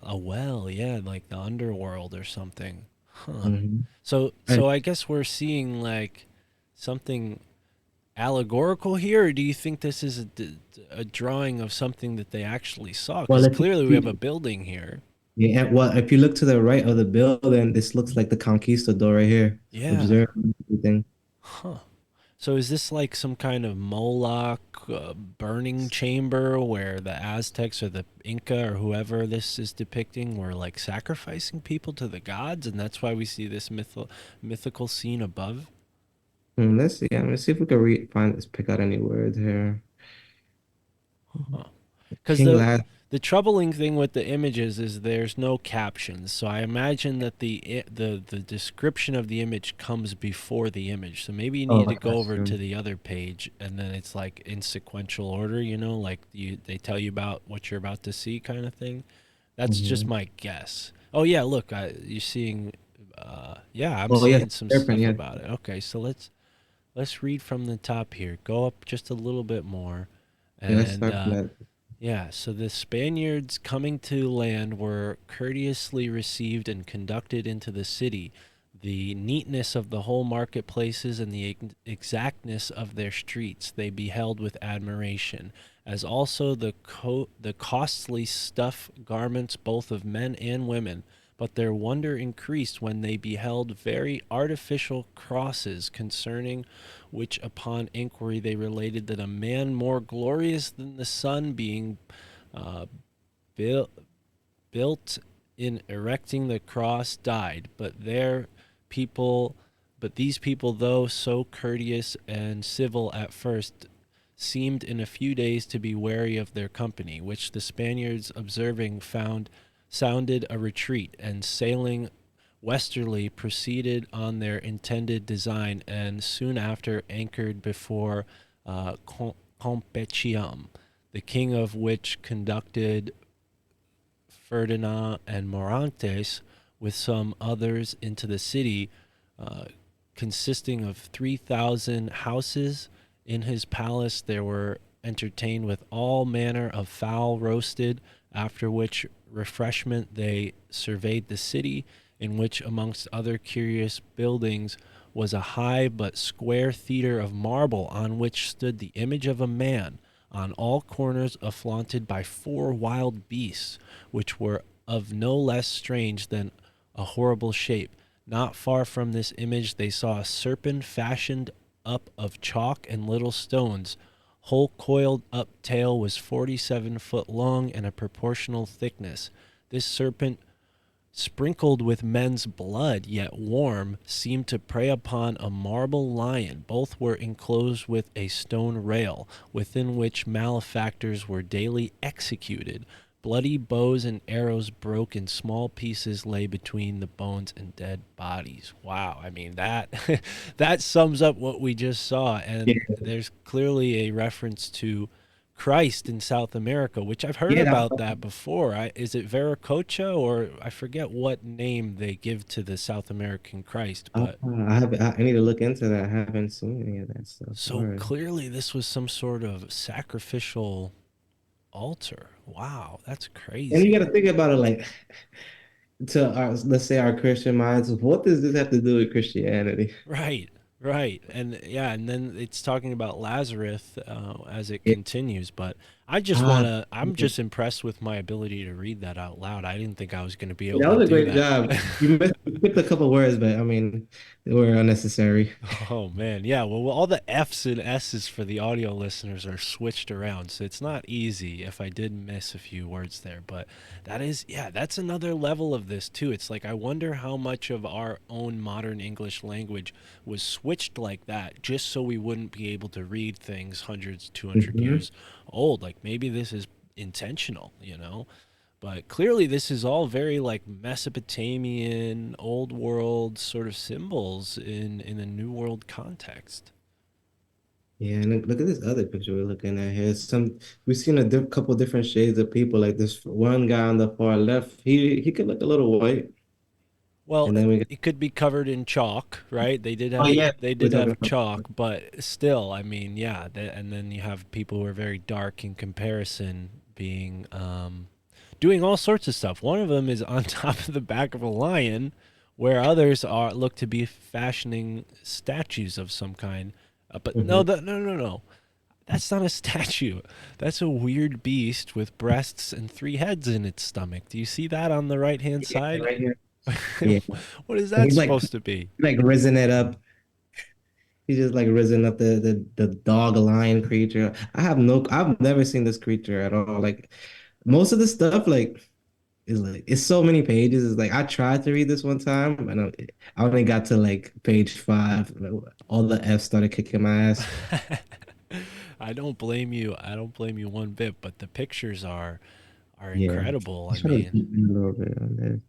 A well, yeah, like the underworld or something. Huh. Mhm. So I guess we're seeing like something allegorical here, or do you think this is a drawing of something that they actually saw? Well, Because clearly we have a building here. yeah, well, if you look to the right of the building, this looks like the conquistador right here. Yeah. Observe everything. Huh. So is this like some kind of Moloch burning chamber where the Aztecs or the Inca or whoever this is depicting were like sacrificing people to the gods, and that's why we see this mythical scene above? Let's see. Let's see if we can re find this. Pick out any words here. Huh. Because King the Last. The troubling thing with the images is there's no captions, so I imagine that the description of the image comes before the image. So maybe you Oh, need to go that's over to true. the other page, and then it's like in sequential order. Like they tell you about what you're about to see, kind of thing. That's just Hmm. my guess. Oh yeah, look, you're seeing. Yeah, I'm Oh yeah, seeing some different. stuff Yeah, about it. Okay, so let's read from the top here. Go up just a little bit more, yeah. Let's and start from that. yeah, so the Spaniards coming to land were courteously received and conducted into the city. The neatness of the whole marketplaces and the exactness of their streets they beheld with admiration, as also the costly stuff garments both of men and women. But their wonder increased when they beheld very artificial crosses, concerning which upon inquiry they related that a man more glorious than the sun being uh, built, built in erecting the cross died. People, but these people, though so courteous and civil at first, seemed in a few days to be wary of their company, which the Spaniards observing found sounded a retreat, and sailing westerly proceeded on their intended design, and soon after anchored before Competium, the king of which conducted Ferdinand and Morantes with some others into the city, uh, consisting of 3,000 houses. In his palace, there were entertained with all manner of fowl roasted, after which refreshment they surveyed the city, in which, amongst other curious buildings, was a high but square theater of marble, on which stood the image of a man, on all corners afflaunted by four wild beasts, which were of no less strange than a horrible shape. Not far from this image they saw a serpent fashioned up of chalk and little stones. Whole coiled up tail was 47 foot long and a proportional thickness. This serpent, sprinkled with men's blood, yet warm, seemed to prey upon a marble lion. Both were enclosed with a stone rail, within which malefactors were daily executed. Bloody bows and arrows broke in small pieces lay between the bones and dead bodies. Wow, I mean that that sums up what we just saw, Yeah, and there's clearly a reference to Christ in South America, which I've heard yeah. about that before. Is it Veracocha, or I forget what name they give to the South American Christ, but I have. I need to look into that. I haven't seen any of that stuff. so Word. clearly this was some sort of sacrificial altar. Wow, that's And you got crazy. to think about it like to our, let's say our Christian minds. What does this have to do with Christianity? Right, right. And yeah, and then it's talking about Lazarus as it Yeah. continues. But I just want Ah, to, I'm just impressed with my ability to read that out loud. I didn't think I was going to be able that to was a do great that. job. You skipped a couple words, but I mean, they were unnecessary. Oh man, yeah. Well, all the F's and S's for the audio listeners are switched around, so it's not easy if I did miss a few words there. But that is, yeah, that's another level of this too. It's like I wonder how much of our own modern English language was switched like that just so we wouldn't be able to read things hundreds, 200 Hmm. years old. Like maybe this is intentional, you know? But clearly, this is all very like Mesopotamian, old world sort of symbols in a new world context. Yeah, and look at this other picture we're looking at here. We've seen a couple different shades of people. Like this one guy on the far left, he could look a little white, Well, and then we got, it could be covered in chalk, right? oh yeah, They we're did talking have about. chalk, but still, I mean, yeah. And then you have people who are very dark in comparison, being doing all sorts of stuff. One of them is on top of the back of a lion, where others are look to be fashioning statues of some kind. But no, Mhm. no. That's not a statue. That's a weird beast with breasts and three heads in its stomach. Do you see that on the right hand Yeah, side? right here. Yeah, What is and that supposed to be? like risen it up. He's just like risen up the dog lion creature. I've never seen this creature at all. Like most of the stuff, like it's so many pages. It's like I tried to read this one time, and I only got to like page 5. All the F started kicking my ass. I don't blame you. I don't blame you one bit, but the pictures are Yeah. incredible. I Let's try to mean, deepen a little bit on this.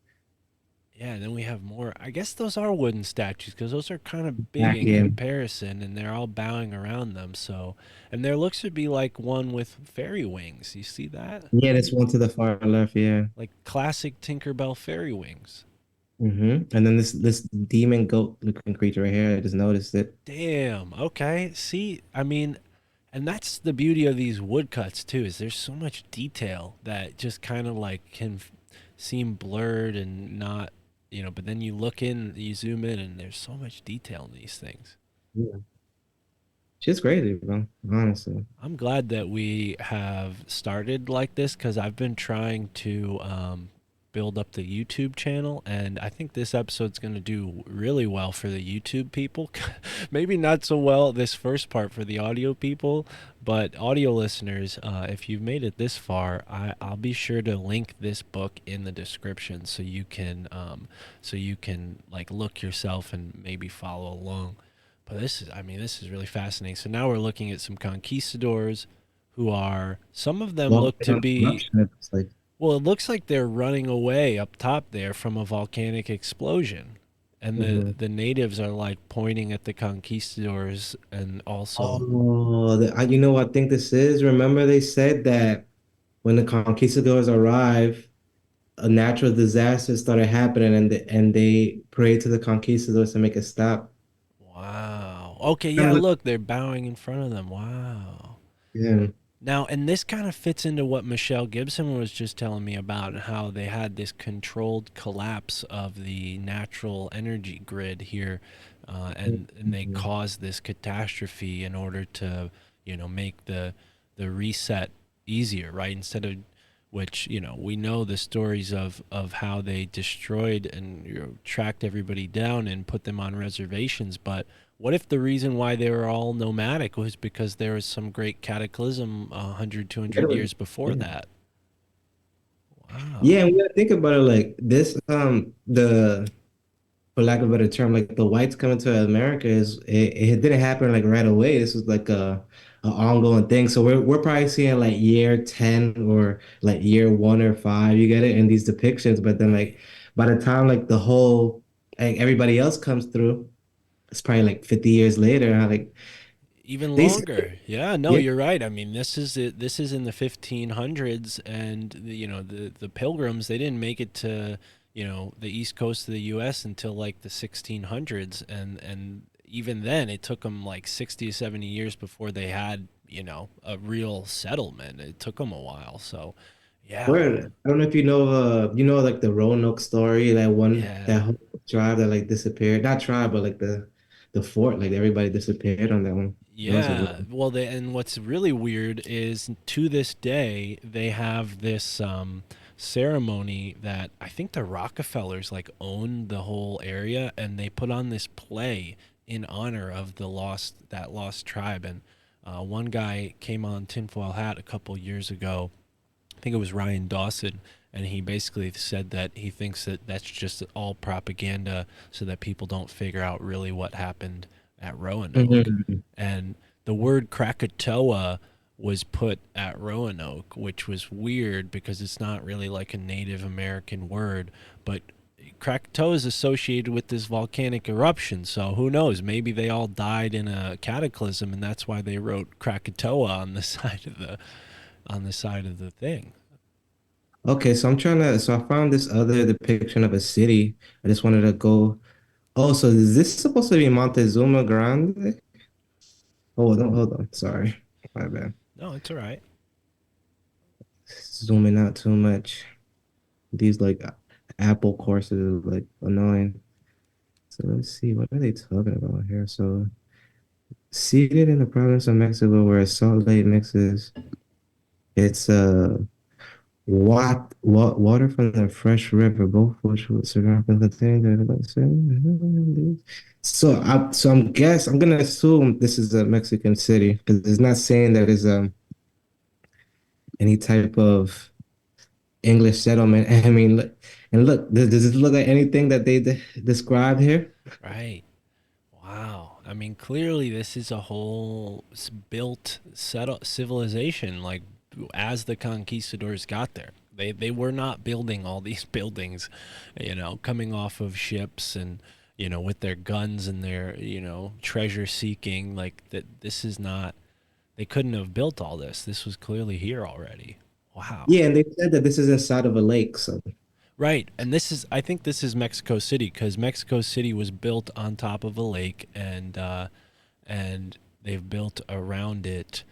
yeah, and then we have more. I guess those are wooden statues because those are kind of big Back in in. comparison, and they're all bowing around them. So, and there looks to be like one with fairy wings. You see that? Yeah, this one to the far left. Yeah. Like classic Tinkerbell fairy wings. And then this demon goat looking creature right here. I just noticed it. Damn. Okay. See, I mean, and that's the beauty of these woodcuts too. Is there's so much detail that just kind of like can seem blurred and not, But then you look in, you zoom in, and there's so much detail in these things. Yeah. She's crazy, bro. Honestly. I'm glad that we have started like this because I've been trying to build up the YouTube channel, and I think this episode's going to do really well for the YouTube people. Maybe not so well this first part for the audio people, but audio listeners, if you've made it this far, I'll be sure to link this book in the description so you can like look yourself and maybe follow along. But this is really fascinating. So now we're looking at some conquistadors who are, some of them Well, look to be, eruption, it's like, well, it looks like they're running away up top there from a volcanic explosion. And mhm. the natives are like pointing at the conquistadors and also, Oh, you know what I think this is? Remember they said that when the conquistadors arrived, a natural disaster started happening, and they prayed to the conquistadors to make it stop. wow. Okay, Kind yeah, of look, look, they're bowing in front of them. Wow. yeah. Now, and this kind of fits into what Michelle Gibson was just telling me about and how they had this controlled collapse of the natural energy grid here, and they Mhm. caused this catastrophe in order to, make the reset easier, right? Instead of which, we know the stories of how they destroyed and tracked everybody down and put them on reservations, but what if the reason why they were all nomadic was because there was some great cataclysm 100, 200 years before Yeah. that? Yeah, Wow. and we gotta think about it like this. The For lack of a better term, like the whites coming to America it didn't happen like right away. This was like a ongoing thing. So we're probably seeing like year 10 or like year 1 or 5, you get it, in these depictions. But then Right. like by the time like the whole like everybody else comes through, it's probably like 50 years later. Like Even they said, longer. Yeah, no, yeah, you're right. I mean, this is it. This is in the 1500s, and the Pilgrims, they didn't make it to the east coast of the U.S. until like the 1600s, and even then, it took them like 60 to 70 years before they had a real settlement. It took them a while. So, yeah, word. I don't know if you know like the Roanoke story, that yeah. whole tribe that like disappeared. Not tribe, but like the fort, like everybody disappeared on that one. That was a Yeah, well, and what's really weird is to this day they have this ceremony that I think the Rockefellers like own the whole area, and they put on this play in honor of that lost tribe. And one guy came on Tinfoil Hat a couple years ago. I think it was Ryan Dawson, and he basically said that he thinks that that's just all propaganda so that people don't figure out really what happened at Roanoke. Mhm. And the word Krakatoa was put at Roanoke, which was weird because it's not really like a Native American word, but Krakatoa is associated with this volcanic eruption. So who knows? Maybe they all died in a cataclysm, and that's why they wrote Krakatoa on the side of the thing. Okay, so I found this other depiction of a city. I just wanted to go. Oh, so is this supposed to be Montezuma Grande? Oh, no, hold on. Sorry. My bad. No, it's all right. Zooming out too much. These like Apple courses are like annoying. So let's see, what are they talking about here? So seated in the province of Mexico where Salt Lake mixes it's water from the fresh river, both which would surround and contain I'm gonna assume this is a Mexican city because it's not saying that it's any type of English settlement. I mean, look, does it look like anything that they described here? Right. Wow. I mean, clearly this is a whole built civilization like as the conquistadors got there. They were not building all these buildings, coming off of ships and with their guns and their treasure seeking. Like that, this is not. They couldn't have built all this. This was clearly here already. Wow. Yeah, and they said that this is inside of a lake, so Right. And I think this is Mexico City because Mexico City was built on top of a lake, and they've built around it.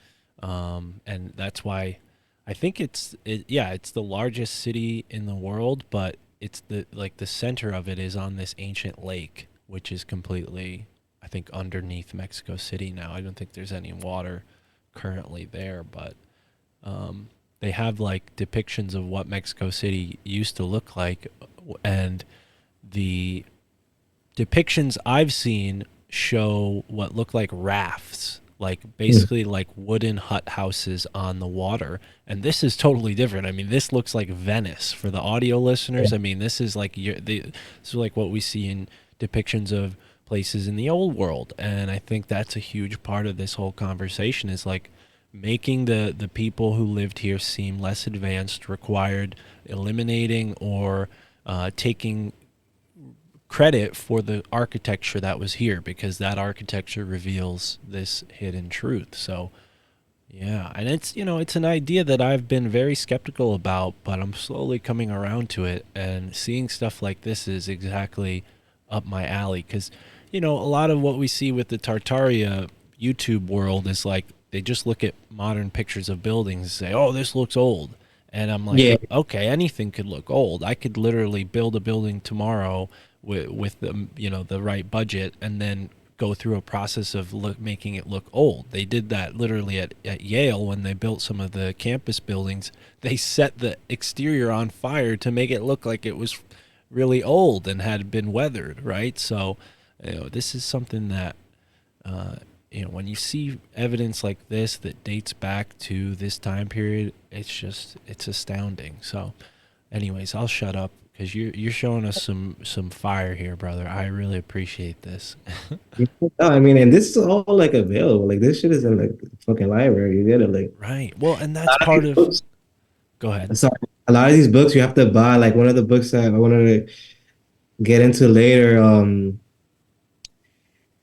And that's why I think yeah, it's the largest city in the world, but it's the center of it is on this ancient lake, which is completely, I think, underneath Mexico City now. I don't think there's any water currently there, but they have like depictions of what Mexico City used to look like, and the depictions I've seen show what look like rafts, like mm, basically like wooden hut houses on the water. And this is totally different. I mean, this looks like Venice for the audio listeners. I mean, this is like this is like what we see in depictions of places in the old world. And I think that's a huge part of this whole conversation is like making the people who lived here seem less advanced, required eliminating or taking credit for the architecture that was here, because that architecture reveals this hidden truth. So yeah, and it's an idea that I've been very skeptical about, but I'm slowly coming around to it, and seeing stuff like this is exactly up my alley, cuz a lot of what we see with the Tartaria YouTube world is like they just look at modern pictures of buildings and say, "Oh, this looks old." And I'm like, yeah, okay, anything could look old. I could literally build a building tomorrow with the the right budget, and then go through a process of making it look old. They did that literally at Yale when they built some of the campus buildings. They set the exterior on fire to make it look like it was really old and had been weathered, right? So, this is something that when you see evidence like this that dates back to this time period, it's astounding. So, anyways, I'll shut up because you're showing us some fire here, brother. I really appreciate this. no, I mean, and this is all like available. Like this shit is in the fucking library. You get it, like Right. Well, and a that's lot of these part of. books. Go ahead. Sorry, a lot of these books you have to buy. Like one of the books that I wanted to get into later.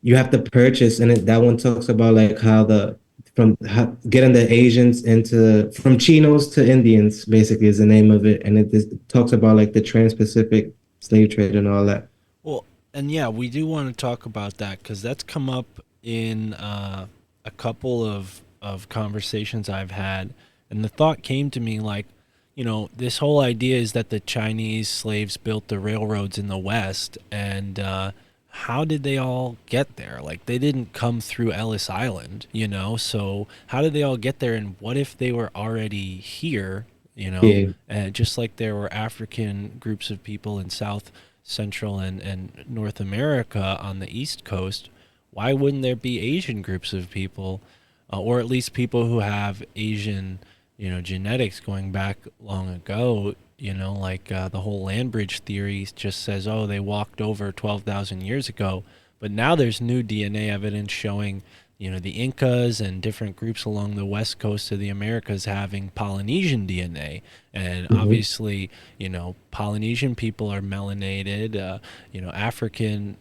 You have to purchase, and that one talks about like how getting the Asians into from Chinos to Indians basically is the name of it, and it talks about like the Trans-Pacific slave trade and all that. Well, and yeah, we do want to talk about that because that's come up in a couple of conversations I've had, and the thought came to me like, this whole idea is that the Chinese slaves built the railroads in the West, and how did they all get there? Like, they didn't come through Ellis Island, So how did they all get there? And what if they were already here? Yeah, Just like there were African groups of people in South Central and North America on the East Coast, why wouldn't there be Asian groups of people, or at least people who have Asian, genetics going back long ago? Like the whole land bridge theory just says, oh, they walked over 12,000 years ago, but now there's new DNA evidence showing, the Incas and different groups along the west coast of the Americas having Polynesian DNA. And hmm, obviously, Polynesian people are melanated, African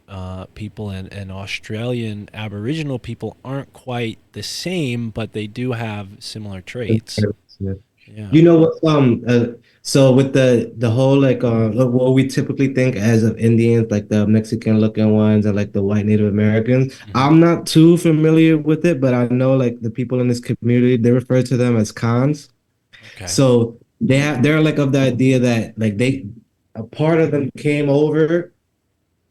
people and Australian Aboriginal people aren't quite the same, but they do have similar traits. yeah. Yeah. You know what? So with the whole like what we typically think as of Indians, like the Mexican looking ones and like the white Native Americans, Hmm. I'm not too familiar with it, but I know like the people in this community, they refer to them as cons. Okay. So they're like of the idea that like a part of them came over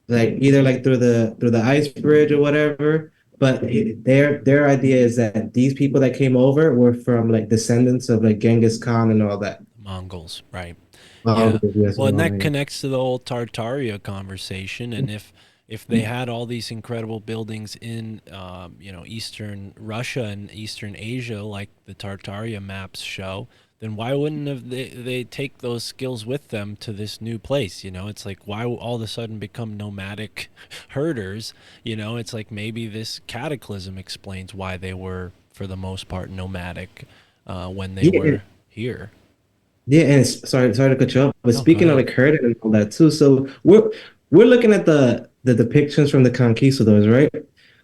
like either like through the ice bridge or whatever. But their idea is that these people that came over were from like descendants of like Genghis Khan and all that. Mongols, right? Yeah. Yes, Well, and and that connects to the whole Tartaria conversation. And if they had all these incredible buildings in Eastern Russia and Eastern Asia, like the Tartaria maps show, then why wouldn't have they take those skills with them to this new place? It's like, why all of a sudden become nomadic herders? It's like maybe this cataclysm explains why they were, for the most part, nomadic when they yeah, were here. Yeah, and sorry to cut you off, but No, go speaking of ahead. like hurting and all that too, so we're looking at the depictions from the conquistadors, right?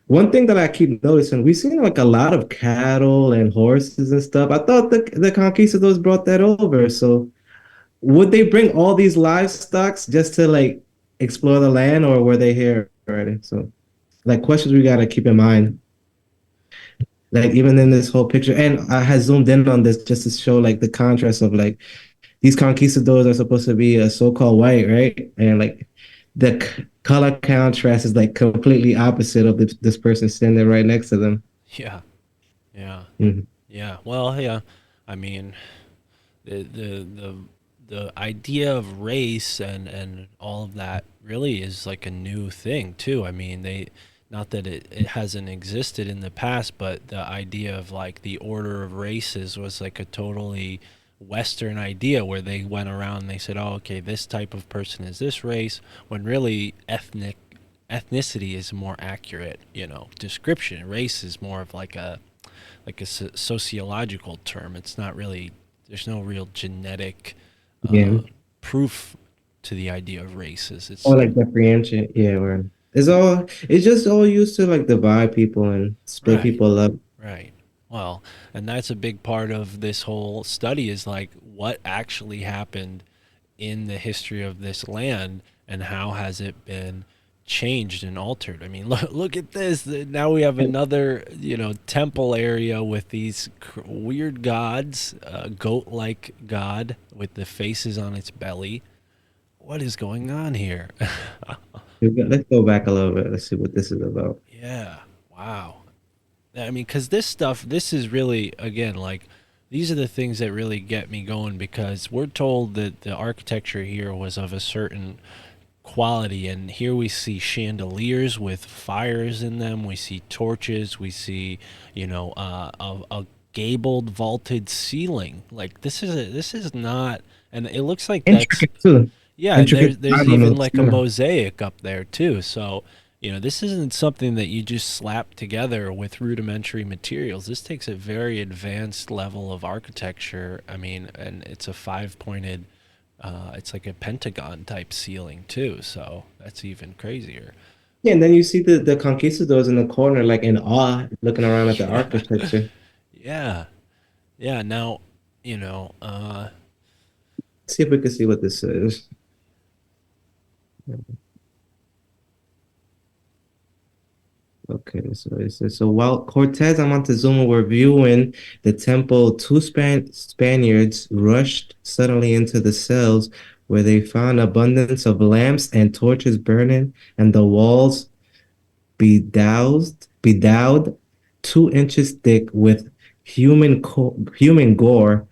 One thing that I keep noticing, we've seen like a lot of cattle and horses and stuff. I thought the conquistadors brought that over. So would they bring all these livestock just to like explore the land, or were they here already? So like questions we gotta keep in mind. Like even in this whole picture, and I had zoomed in on this just to show like the contrast of like these conquistadors are supposed to be a so-called white, right? And like the color contrast is like completely opposite of this person standing right next to them. Yeah, yeah, Mhm. yeah. Well, yeah. I mean, the the idea of race and all of that really is like a new thing too. I mean, they not that it hasn't existed in the past, but the idea of like the order of races was like a totally Western idea where they went around and they said, oh, okay, this type of person is this race, when really ethnicity is a more accurate, description. Race is more of like a sociological term. It's not really, there's no real genetic Yeah. uh, proof to the idea of races. It's Or like differentiate. Yeah, where it's just all used to like divide people and split right, people up. right. Well, and that's a big part of this whole study is like what actually happened in the history of this land and how has it been changed and altered. I mean, look at this. Now we have another, temple area with these weird gods, goat-like god with the faces on its belly. What is going on here? Let's go back a little bit. Let's see what this is about. Yeah. Wow. I mean, because this stuff, this is really, again, like, these are the things that really get me going because we're told that the architecture here was of a certain quality, and here we see chandeliers with fires in them. We see torches. We see, a gabled, vaulted ceiling. Like this is not, and it looks like that's Intricate too. yeah, and Intricate there's design on even the like a ceiling. mosaic up there too. So, this isn't something that you just slap together with rudimentary materials. This takes a very advanced level of architecture. I mean, and it's a five-pointed it's like a pentagon type ceiling too. So, that's even crazier. Yeah, and then you see the conquistadors in the corner, like in awe, looking around at the Yeah. architecture. Yeah. Yeah, now, you know, uh See if we can see what this is. Okay, so it says so while Cortez and Montezuma were viewing the temple, two Spaniards rushed suddenly into the cells where they found abundance of lamps and torches burning, and the walls bedowed 2 inches thick with human gore.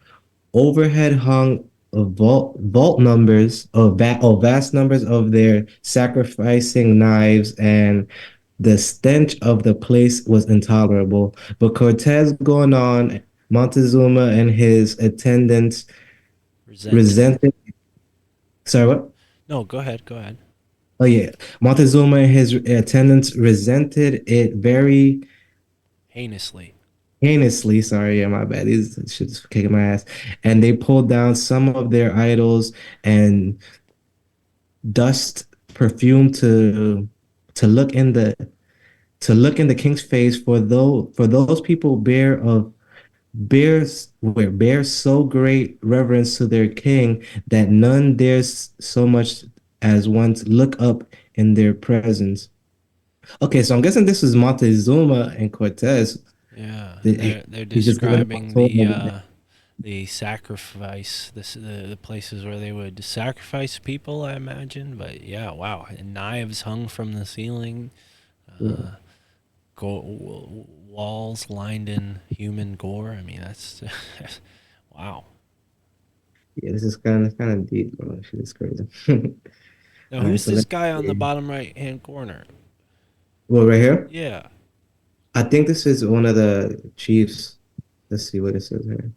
Overhead hung vault numbers of vast numbers of their sacrificing knives, and the stench of the place was intolerable. But Cortez going on, Montezuma and his attendants resented. resented. Sorry, what? No, go ahead, go ahead. Oh yeah, Montezuma and his attendants resented it very Heinously. heinously. Sorry, yeah, my bad. These shit's kicking my ass. And they pulled down some of their idols and dust perfume to look in the king's face, for those people bear so great reverence to their king that none dares so much as once look up in their presence. Okay, so I'm guessing this is Montezuma and Cortez. Yeah, and He- they're He's just giving them a describing tour of everything. the sacrifice, the places where they would sacrifice people, I imagine. But yeah, wow, and knives hung from the ceiling, Yeah, walls lined in human gore. I mean, that's wow. yeah, this is kind of deep, bro. Shit is crazy. Now, All right, who's so this let's guy on the see. bottom right hand corner? Well, right here, Yeah, I think this is one of the chiefs. Let's see what it says here.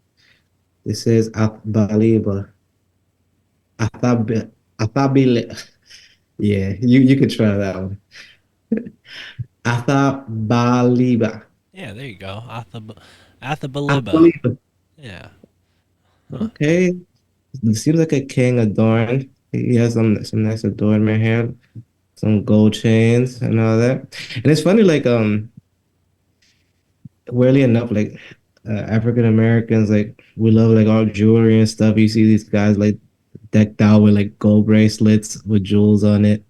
It says Baliba. Athabi, Athabile. Yeah, you could try that one. Athabaliba. yeah, there you go. Athabaliba. Athaliba. Yeah, huh. Okay. He seems like a king adorned. He has some nice adornment here, some gold chains and all that. And it's funny, like weirdly enough, like African Americans, like we love like all jewelry and stuff. You see these guys like decked out with like gold bracelets with jewels on it,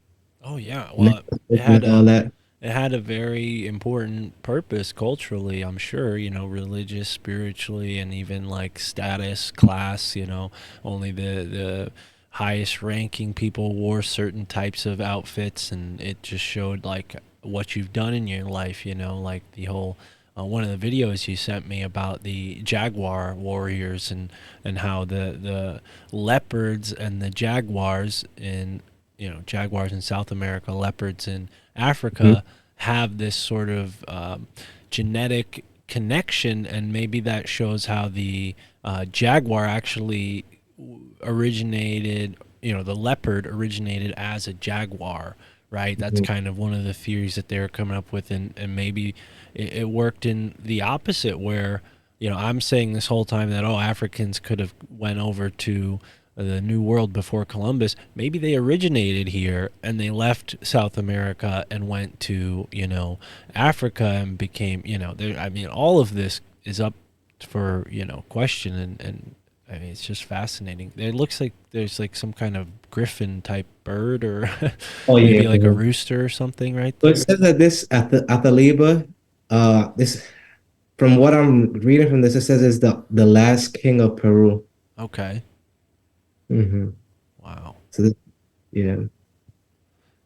Oh yeah, well, necklaces and all that. it had a very important purpose culturally, I'm sure, religious, spiritually, and even like status, class, only the highest ranking people wore certain types of outfits, and it just showed like what you've done in your life, like the whole one of the videos you sent me about the jaguar warriors and how the leopards and the jaguars in jaguars in South America, leopards in Africa have this sort of genetic connection, and maybe that shows how the jaguar actually originated, the leopard originated as a jaguar, right? That's Mhm. kind of one of the theories that they were coming up with, and maybe it worked in the opposite where, I'm saying this whole time that, oh, Africans could have went over to the New World before Columbus. Maybe they originated here and they left South America and went to, Africa and became, I mean, all of this is up for, question, and I mean, it's just fascinating. It looks like there's like some kind of griffin type bird or Oh yeah. maybe like a rooster or something right So it there. says that this at the Athaliba, this from what I'm reading from this, it says is the last king of Peru. Okay. Hmm. Wow. So this, yeah,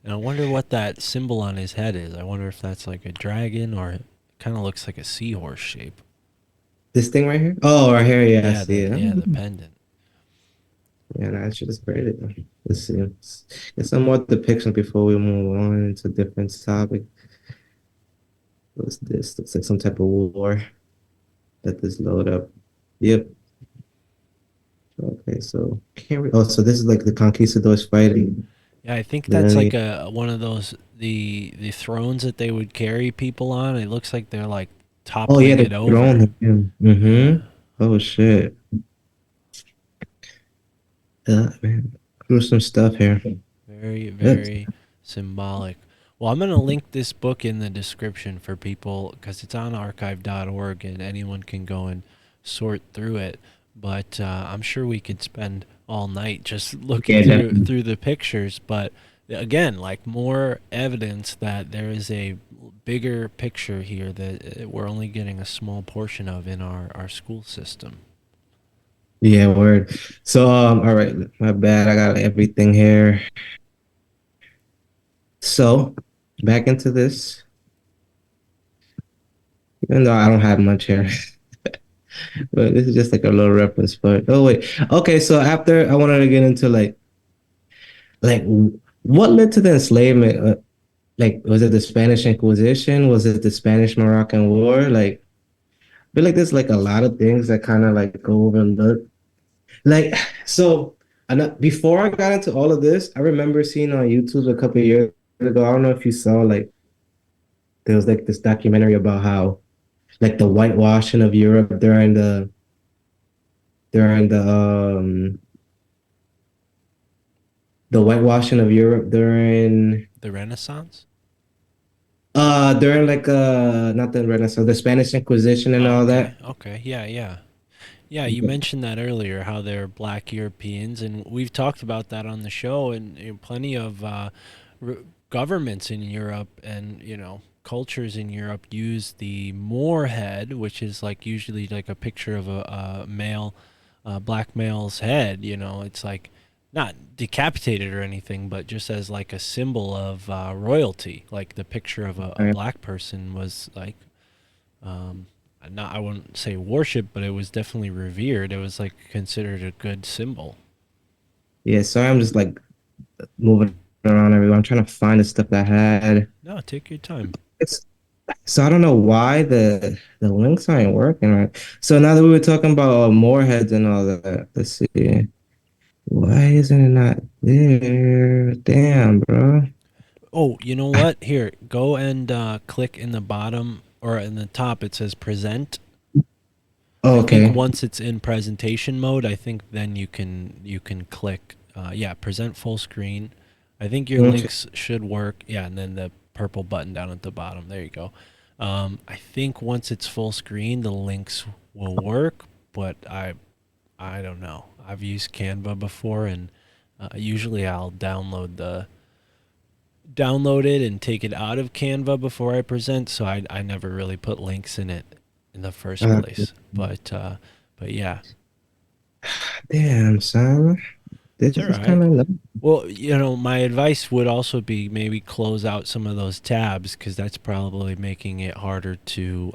And I wonder what that symbol on his head is. I wonder if that's like a dragon or it kind of looks like a seahorse shape. this thing right here. Oh, right here. Yeah, I Yeah, see the it. yeah, the pendant. Yeah, no, that shit is great. Let's see. Let's get some more depictions before we move on into different topic. What's this? Looks like some type of war. Let this load up. Yep. Okay, so can't we? Oh, so this is like the conquistadors fighting. Yeah, I think that's like Then a one of those the thrones that they would carry people on. It looks like they're like oh yeah, toppling the it over. throne. Yeah. Yeah. Mm-hmm. Oh shit. Man. Gruesome stuff here. Very, Yep. very symbolic. Well, I'm going to link this book in the description for people because it's on archive.org and anyone can go and sort through it. But I'm sure we could spend all night just looking Yeah, definitely. through the pictures. But again, like more evidence that there is a bigger picture here that we're only getting a small portion of in our school system. Yeah, word. So all right, my bad. I got everything here. So back into this. Even though I don't have much here. But this is just like a little reference point. Oh wait. Okay, so after I wanted to get into like what led to the enslavement? Like was it the Spanish Inquisition? Was it the Spanish Moroccan War? Like I feel like there's like a lot of things that kind of like go overlooked. Like so before I got into all of this, I remember seeing on YouTube a couple of years ago. I don't know if you saw like there was like this documentary about how like the whitewashing of Europe during the whitewashing of Europe The Renaissance? during like not the Renaissance, the Spanish Inquisition and Oh, all okay. that. Okay. Yeah, yeah. Yeah, you mentioned that earlier, how they're black Europeans, and we've talked about that on the show, and plenty of r- governments in Europe and cultures in Europe use the Moorhead, which is like usually like a picture of a male, black male's head. It's like not decapitated or anything, but just as like a symbol of royalty. Like the picture of a Right. black person was like um, not I wouldn't say worship, but it was definitely revered. It was like considered a good symbol. Yeah, sorry, I'm just like moving around everywhere. I'm trying to find the stuff that I had. No, take your time. It's so I don't know why the links aren't working right. So now that we were talking about Moorheads and all that, let's see. Why isn't it not there? Damn, bro. Oh, you know what? Here, go and click in the bottom or in the top. It says present. Oh, I think okay. once it's in presentation mode, I think then you can click yeah, present full screen. I think your Okay. links should work. Yeah, and then the purple button down at the bottom. There you go. I think once it's full screen, the links will work, but I don't know. I've used Canva before, and usually I'll download it and take it out of Canva before I present, so I never really put links in it in the first Uh, place. But yeah, Damn, son. it's all This is right. kind of Well, my advice would also be maybe close out some of those tabs because that's probably making it harder to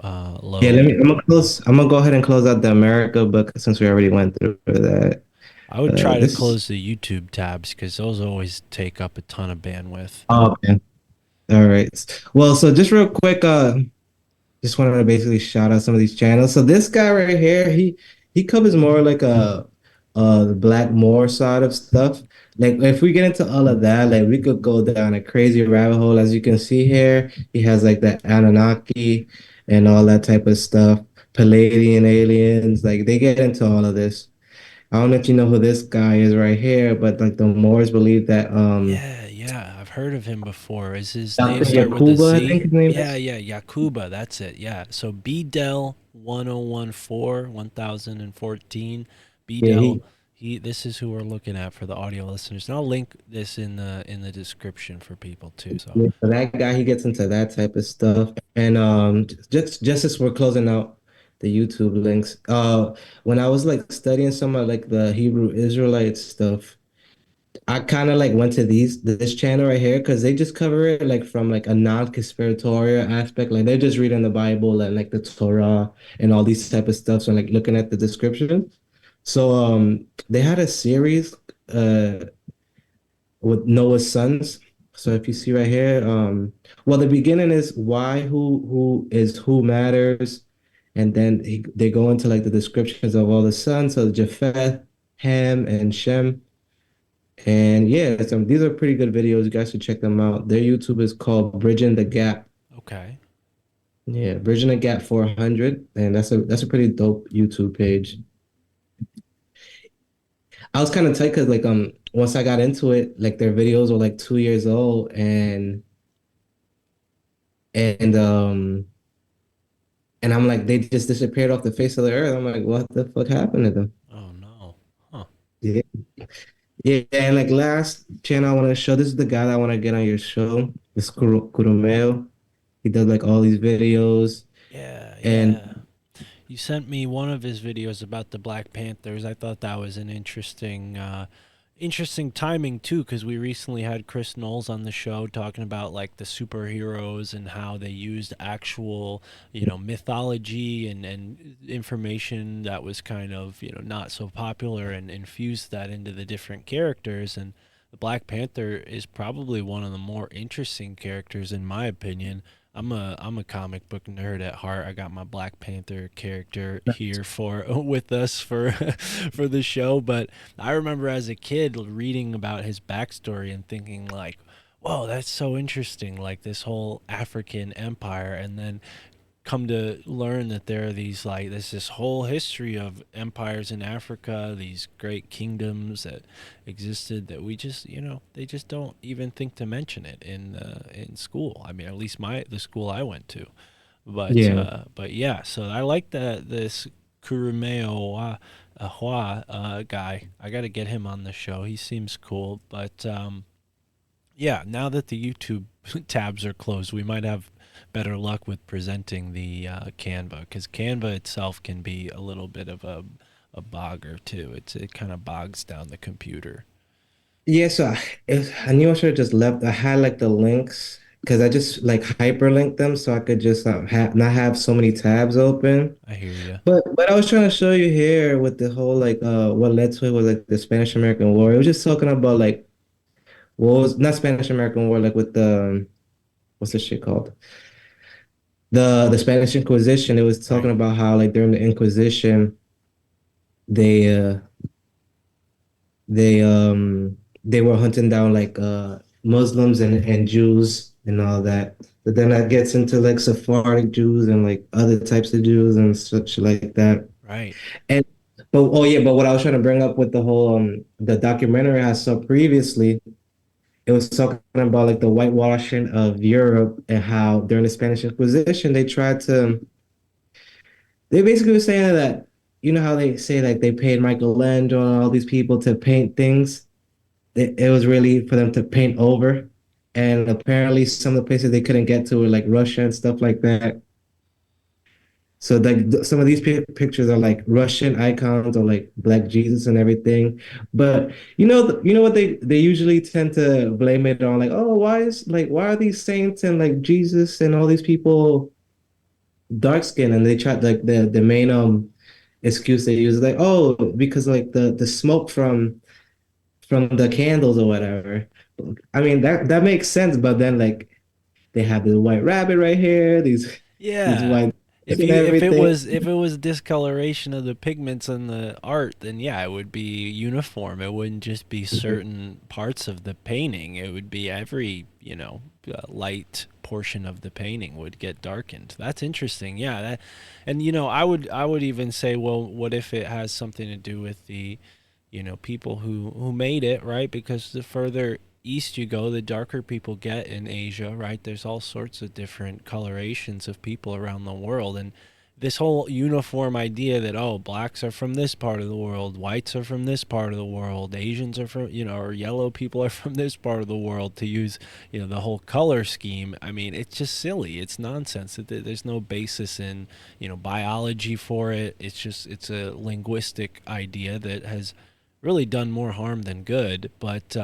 Yeah, let me. load. I'm gonna close. I'm gonna go ahead and close out the America book since we already went through that. I would try to This. close the YouTube tabs because those always take up a ton of bandwidth. Oh, okay. All right. Well, so just real quick, just wanted to basically shout out some of these channels. So this guy right here, he covers more like the Black Moor side of stuff. Like if we get into all of that, like we could go down a crazy rabbit hole. As you can see here, he has like the Anunnaki and all that type of stuff. Palladian aliens, like they get into all of this. I don't know if you know who this guy is right here, but like the Moors believe that Yeah, yeah, I've heard of him before. Is his name Dr. start with a Yakuba, I think Z? his name Yeah, is. yeah, Yakuba, that's it. Yeah. So BDEL 1014 1014 Yeah, BDEL he this is who we're looking at for the audio listeners. And I'll link this in the description for people too. So, yeah, so that guy, he gets into that type of stuff. And just as we're closing out the YouTube links, when I was like studying some of like the Hebrew Israelite stuff, I kind of like went to this channel right here because they just cover it like from like a non-conspiratorial aspect. Like they're just reading the Bible and like the Torah and all these type of stuff. So like looking at the description. So they had a series uh with Noah's sons. So if you see right here, well, the beginning is why who is who matters, and then they go into like the descriptions of all the sons, so Japheth, Ham, and Shem. And yeah, these are pretty good videos. You guys should check them out. Their YouTube is called Bridging the Gap. okay. Yeah, Bridging the Gap 400, and that's a pretty dope YouTube page. I was kind of tight because like once I got into it, like their videos were like 2 years old, and I'm like, they just disappeared off the face of the earth. I'm like, what the fuck happened to them? Oh no. Huh. Yeah. Yeah, and like last channel I want to show, this is the guy that I want to get on your show, this Kurumeo. He does like all these videos. Yeah, And yeah. You sent me one of his videos about the Black Panthers. I thought that was an interesting timing too, because we recently had Chris Knowles on the show talking about like the superheroes and how they used actual, mythology and information that was kind of not so popular and infused that into the different characters. And the Black Panther is probably one of the more interesting characters in my opinion. I'm a comic book nerd at heart. I got my Black Panther character here for with us for for the show. But I remember as a kid reading about his backstory and thinking like, "Whoa, that's so interesting!" Like this whole African empire, and then come to learn that there are these like there's this whole history of empires in Africa, these great kingdoms that existed that we just they just don't even think to mention it in school. I mean, at least the school I went to. yeah. But yeah, so I like that this Kurumeo Hua guy. I got to get him on the show. He seems cool, but yeah, now that the YouTube tabs are closed, we might have better luck with presenting the Canva because Canva itself can be a little bit of a bogger too. It kind of bogs down the computer. Yeah, so I knew I should have just left. I had like the links because I just like hyperlinked them so I could just not have so many tabs open. I hear you. But I was trying to show you here with the whole like what led to it was like the Spanish American War. It was just talking about like what was not Spanish American War, like with the what's this shit called? The Spanish Inquisition. It was talking Right. about how like during the Inquisition they they were hunting down like Muslims and Jews and all that. But then that gets into like Sephardic Jews and like other types of Jews and such like that. Right. And but oh yeah, but what I was trying to bring up with the whole the documentary I saw previously, it was talking about like the whitewashing of Europe and how during the Spanish Inquisition they tried to they basically were saying that you know how they say like they paid Michelangelo and all these people to paint things. It was really for them to paint over. And apparently some of the places they couldn't get to were like Russia and stuff like that. So like some of these pictures are like Russian icons or like Black Jesus and everything. But you know what they usually tend to blame it on like, oh, why are these saints and like Jesus and all these people dark skin? And they try like the main excuse they use is like, oh, because like the smoke from the candles or whatever. I mean that makes sense, but then like they have this white rabbit right here, these Yeah. white and everything. If it was discoloration of the pigments in the art, then yeah, it would be uniform. It wouldn't just be certain parts of the painting. It would be every, light portion of the painting would get darkened. That's interesting. Yeah, and I would even say, well, what if it has something to do with the people who made it, right? Because the further east you go, the darker people get in Asia, right? There's all sorts of different colorations of people around the world. And this whole uniform idea that, oh, blacks are from this part of the world, whites are from this part of the world, Asians are from, or yellow people are from this part of the world, to use, the whole color scheme. I mean, it's just silly. It's nonsense. There's no basis in, biology for it. It's a linguistic idea that has really done more harm than good. But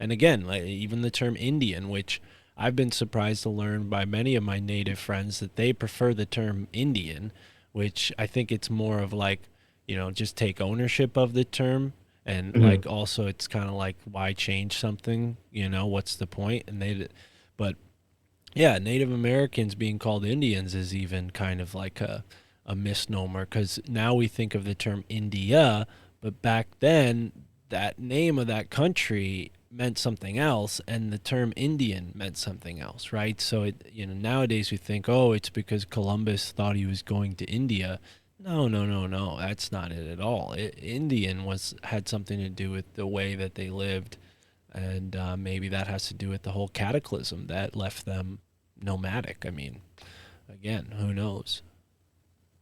and again, like, even the term Indian, which I've been surprised to learn by many of my native friends that they prefer the term Indian, which I think it's more of like, just take ownership of the term. And Mhm. like also it's kind of like, why change something, what's the point? And but yeah, Native Americans being called Indians is even kind of like a misnomer, because now we think of the term India, but back then that name of that country meant something else, and the term Indian meant something else, right? So nowadays we think, oh, it's because Columbus thought he was going to India. No, no, no, no, that's not it at all. Indian was had something to do with the way that they lived, and maybe that has to do with the whole cataclysm that left them nomadic. I mean, again, who knows?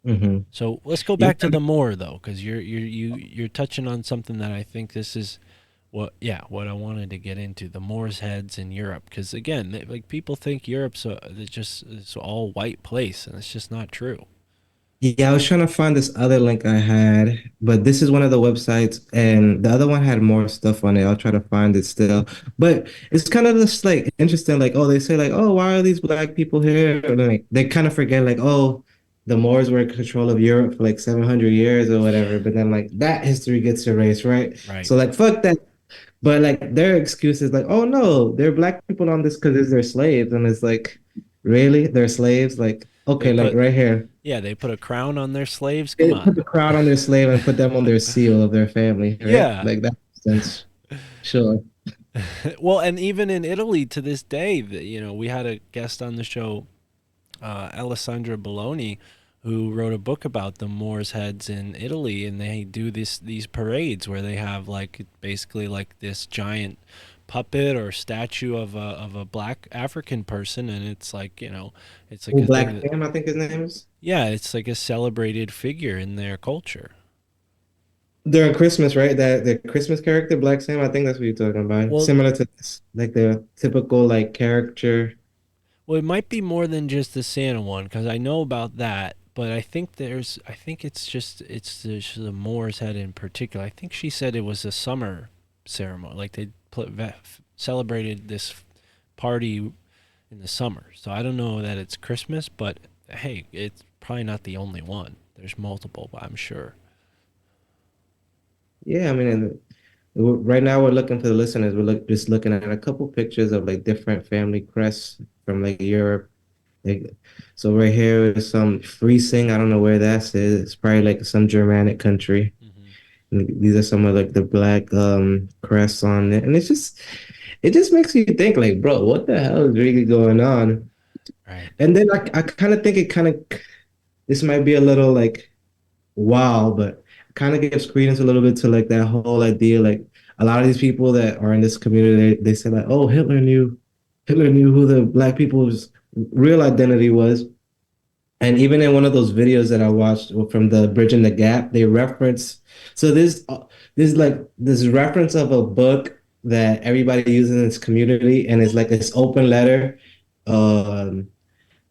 Mhm. So let's go Yeah. back to the Moor though, because you're touching on something that I think this is what I wanted to get into, the Moors heads in Europe, because again, like, people think Europe's it's all white place, and it's just not true. Yeah, I was trying to find this other link I had, but this is one of the websites, and the other one had more stuff on it. I'll try to find it still. But it's kind of just like interesting, like, oh, they say like, oh, why are these black people here? And like they kind of forget like, oh, the Moors were in control of Europe for like 700 years or whatever. But then like that history gets erased, right? Right. So like fuck that. But like their excuse is like, oh no, they're black people on this because they're slaves, and it's like, really, they're slaves? Like, They okay, like put right here. Yeah, they put a crown on their slaves. Come They put on. the crown on their slave and put them on their seal of their family, right? Yeah. Like that makes sense. Sure. Well, and even in Italy to this day, we had a guest on the show, Alessandra Bologna, who wrote a book about the Moors heads in Italy, and they do these parades where they have like basically like this giant puppet or statue of a black African person, and it's like, it's like Oh, a thing Black that, Sam, I think his name is. yeah, it's like a celebrated figure in their culture. During Christmas, right? That the Christmas character, Black Sam, I think that's what you're talking about. Well, Similar to this, like the typical like character. Well, it might be more than just the Santa one, because I know about that. But I think it's the Moor's Head in particular. I think she said it was a summer ceremony, like they celebrated this party in the summer. So I don't know that it's Christmas, but hey, it's probably not the only one. There's multiple, I'm sure. Yeah, I mean, and right now we're looking for the listeners. Just looking at a couple pictures of like different family crests from like Europe. Like, so right here is some Friesing. I don't know where that's is. It's probably like some Germanic country. Hmm. And these are some of like the black crests on it, and it just makes you think like, bro, what the hell is really going on? Right. And then I kind of think it kind of this might be a little like wow, but kind of gives credence a little bit to like that whole idea. Like a lot of these people that are in this community, they say like, oh, Hitler knew who the black people's real identity was. And even in one of those videos that I watched from the Bridging the Gap, they reference so there's like this reference of a book that everybody uses in this community, and it's like this open letter um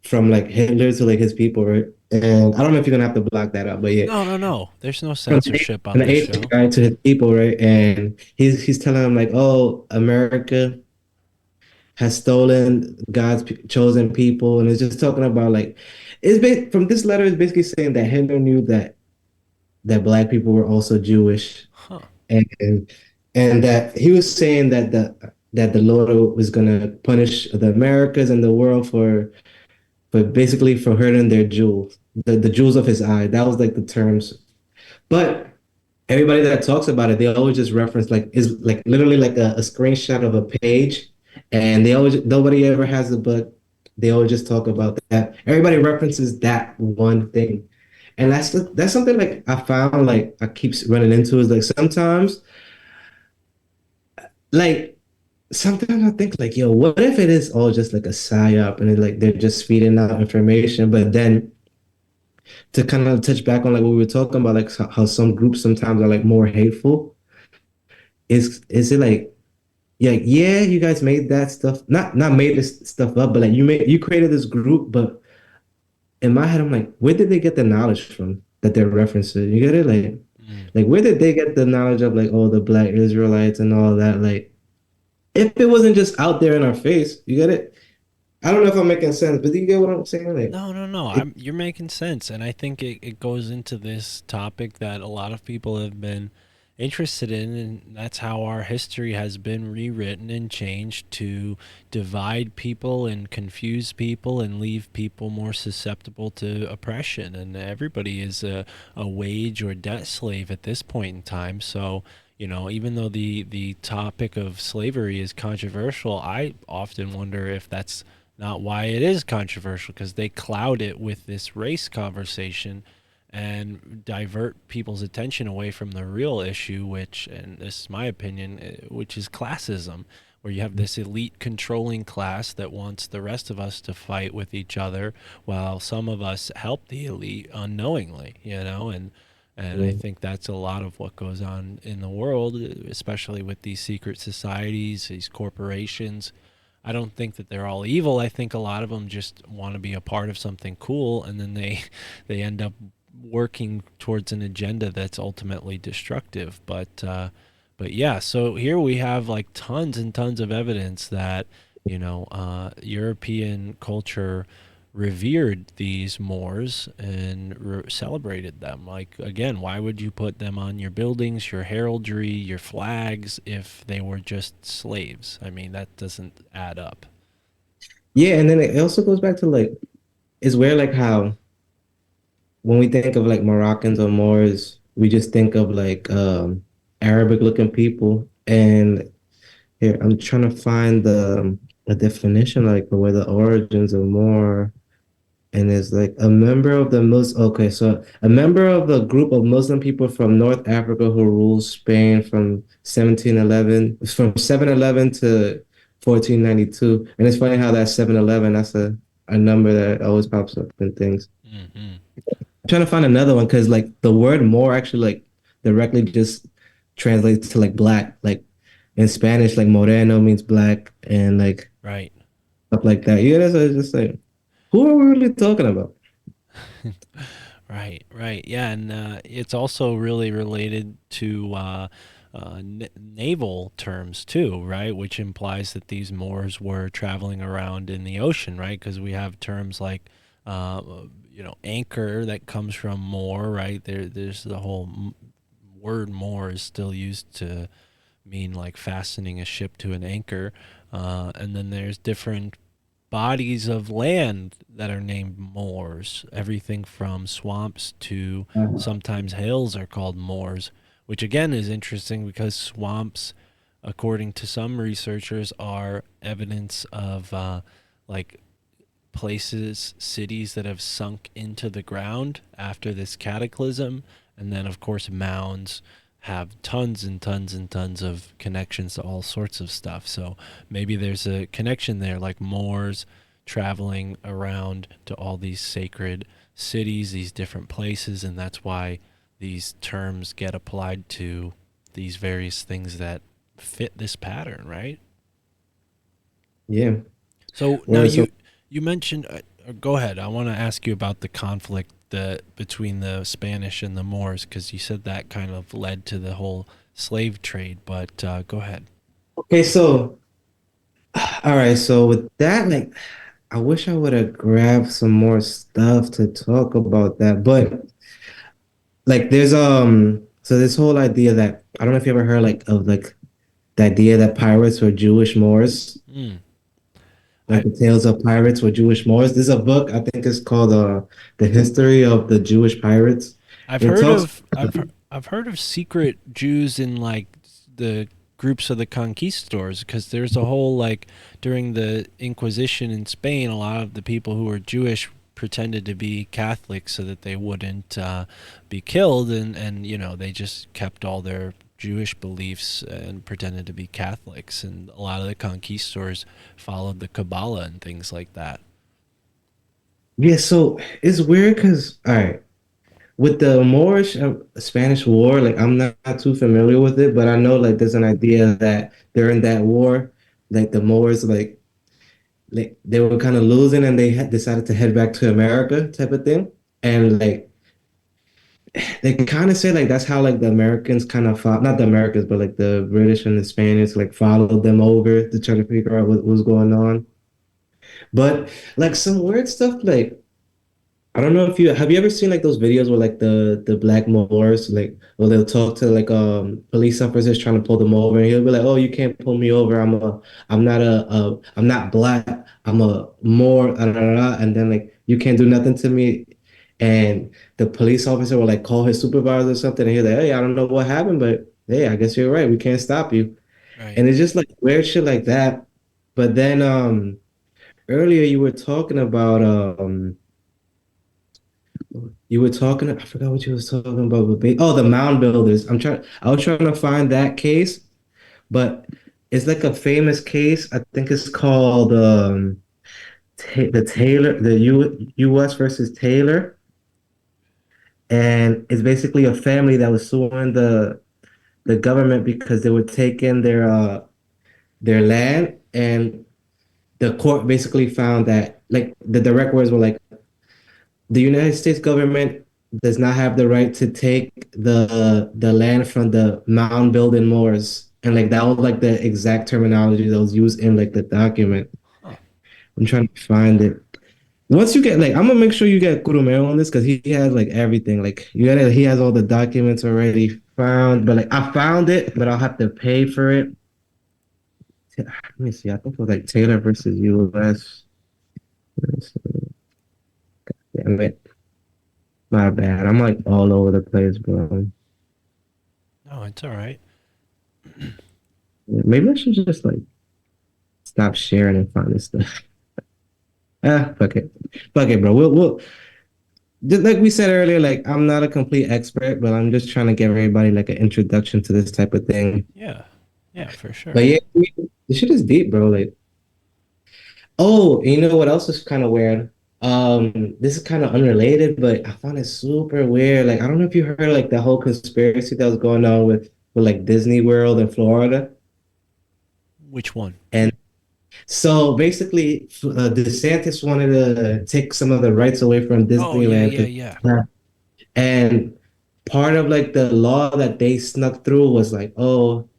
from like Hitler to like his people, right? And I don't know if you're gonna have to block that out, but yeah, No, no, no. There's no from censorship on an this atheist show. guy to his people, right? And he's telling them like, oh, America has stolen God's chosen people, and it's just talking about like from this letter is basically saying that Hitler knew that black people were also Jewish, Huh. and and that he was saying that the Lord was gonna punish the Americas and the world for basically for hurting their jewels, the jewels of his eye. That was like the terms. But everybody that talks about it, they always just reference like is like literally like a screenshot of a page, and they always nobody ever has it, but they always just talk about that. Everybody references that one thing, and that's something like I found like I keep running into is like like sometimes I think like yo, what if it is all just like a psyop and it, like they're just feeding out information, but then to kind of touch back on like what we were talking about, like how some groups sometimes are like more hateful. Is it like yeah, you guys made that stuff, not made this stuff up, but like you created this group, but in my head, I'm like, where did they get the knowledge from that they're referencing? You get it? Mm. Like where did they get the knowledge of like all the black Israelites and all that? Like, if it wasn't just out there in our face, you get it? I don't know if I'm making sense, but do you get what I'm saying? Like, No, no, no. it, You're making sense. And I think it goes into this topic that a lot of people have been interested in. And that's how our history has been rewritten and changed to divide people and confuse people and leave people more susceptible to oppression. And everybody is a wage or debt slave at this point in time. So, even though the topic of slavery is controversial, I often wonder if that's not why it is controversial, because they cloud it with this race conversation and divert people's attention away from the real issue, which, and this is my opinion, which is classism, where you have this elite controlling class that wants the rest of us to fight with each other, while some of us help the elite unknowingly, and I think that's a lot of what goes on in the world, especially with these secret societies, these corporations. I don't think that they're all evil. I think a lot of them just want to be a part of something cool, and then they they end up working towards an agenda that's ultimately destructive. But yeah. So here we have like tons and tons of evidence that European culture revered these Moors and celebrated them. Like, again, why would you put them on your buildings, your heraldry, your flags if they were just slaves? I mean, that doesn't add up. yeah, and then it also goes back to like it's weird like how when we think of like Moroccans or Moors, we just think of like Arabic looking people. And here I'm trying to find the definition, like where the origins of Moor. And it's like a member of the Muslim, okay, so a member of the group of Muslim people from North Africa who ruled Spain from 1711, from 711 to 1492. And it's funny how that 711, that's a number that always pops up in things. Hmm. Trying to find another one because like the word more actually like directly just translates to like black. Like in Spanish, like moreno means black and like Right. stuff like that. Yeah, that's what I was just saying. Who are we really talking about? Right, right. Yeah, and it's also really related to naval terms too, right? Which implies that these Moors were traveling around in the ocean, right? Because we have terms like, uh, anchor that comes from Moor, right? There's the whole word Moor is still used to mean like fastening a ship to an anchor, and then there's different bodies of land that are named moors. Everything from swamps to sometimes hills are called moors, which again is interesting because swamps, according to some researchers, are evidence of like places, cities that have sunk into the ground after this cataclysm. And then, of course, mounds have tons and tons and tons of connections to all sorts of stuff. So maybe there's a connection there, like Moors traveling around to all these sacred cities, these different places, and that's why these terms get applied to these various things that fit this pattern, right? Yeah. So now Whereas, so you mentioned. Go ahead. I want to ask you about the conflict between the Spanish and the Moors because you said that kind of led to the whole slave trade. But go ahead. okay, so all right, so with that, like, I wish I would have grabbed some more stuff to talk about that, but like, there's so this whole idea that I don't know if you ever heard like of like the idea that pirates were Jewish Moors, Mm. like I the tales of pirates were Jewish Moors. There's a book I think it's called The History of the Jewish Pirates. I've It heard talks. of I've heard of secret Jews in like the groups of the conquistadors because there's a whole like during the Inquisition in Spain, a lot of the people who were Jewish pretended to be Catholics so that they wouldn't be killed, and you know they just kept all their Jewish beliefs and pretended to be Catholics, and a lot of the conquistadors followed the Kabbalah and things like that. Yeah, so it's weird because all right, with the Moorish Spanish War, like I'm not too familiar with it, but I know like there's an idea that during that war, like the Moors like they were kind of losing and they had decided to head back to America type of thing. And like they kind of say like that's how like the Americans kind of fought, not the Americans, but like the British and the Spaniards like followed them over to try to figure out what was going on. But like some weird stuff like I don't know if you have you ever seen like those videos where like the black Moors like where they'll talk to like police officers trying to pull them over and he'll be like, oh, you can't pull me over, I'm not I'm not black, I'm a Moor, da, da, da, da. And then like you can't do nothing to me, and the police officer will like call his supervisor or something and he's like, hey, I don't know what happened, but hey, I guess you're right, we can't stop you. Right. And it's just like weird shit like that. But then earlier you were talking about you were talking, I forgot what you was talking about. Oh, the mound builders. I was trying to find that case, but it's like a famous case. I think it's called the Taylor, the U.S. versus Taylor. And it's basically a family that was suing the government because they were taking their land, and the court basically found that like the direct words were like the United States government does not have the right to take the land from the mound building Moors. And like that was like the exact terminology that was used in like the document. Huh. I'm trying to find it. Once you get like, I'm gonna make sure you get Kurumero on this because he has like everything. Like he has all the documents already found. But like I found it, but I'll have to pay for it. Let me see. I think it was like Taylor versus U.S. Damn it. My bad. I'm like all over the place, bro. No, it's all right. Maybe I should just like stop sharing and find this stuff. Fuck it, bro. We'll just like we said earlier. Like I'm not a complete expert, but I'm just trying to give everybody like an introduction to this type of thing. Yeah. Yeah, for But sure. yeah, this shit is deep, bro. Like, oh, you know what else is kind of weird? This is kind of unrelated, but I found it super weird. Like, I don't know if you heard like the whole conspiracy that was going on with like Disney World in Florida. Which one? And so basically, DeSantis wanted to take some of the rights away from Oh, yeah, Disneyland. yeah, yeah. And part of like the law that they snuck through was like, oh,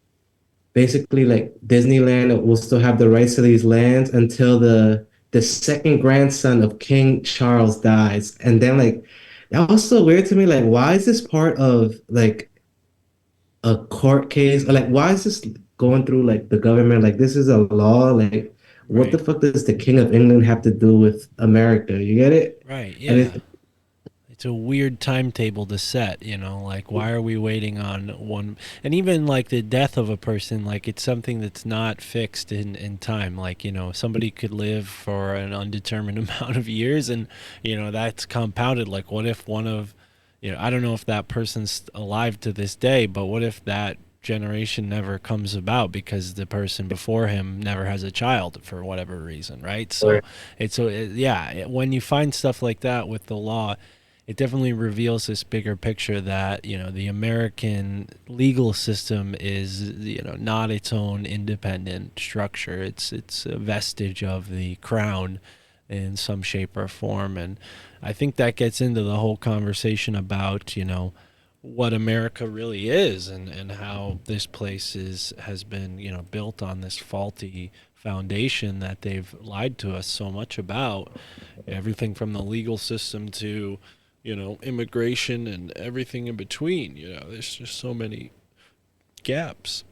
basically like Disneyland will still have the rights to these lands until the second grandson of King Charles dies. And then like that was so weird to me. Like, why is this part of like a court case? Or like, why is this going through like the government? Like, this is a law. Like, what the Right. fuck does the King of England have to do with America? You get it? Right. And Yeah. it's a weird timetable to set, you know, like why are we waiting on one, and even like the death of a person, like it's something that's not fixed in time. Like, you know, somebody could live for an undetermined amount of years, and you know, that's compounded. Like what if one of, you know, I don't know if that person's alive to this day, but what if that generation never comes about because the person before him never has a child for whatever reason, right? So it's so yeah, when you find stuff like that with the law, it definitely reveals this bigger picture that, you know, the American legal system is, you know, not its own independent structure. It's a vestige of the crown in some shape or form. And I think that gets into the whole conversation about, you know, what America really is, and how this place is has been, you know, built on this faulty foundation that they've lied to us so much about. Everything from the legal system to, you know, immigration and everything in between. You know, there's just so many gaps.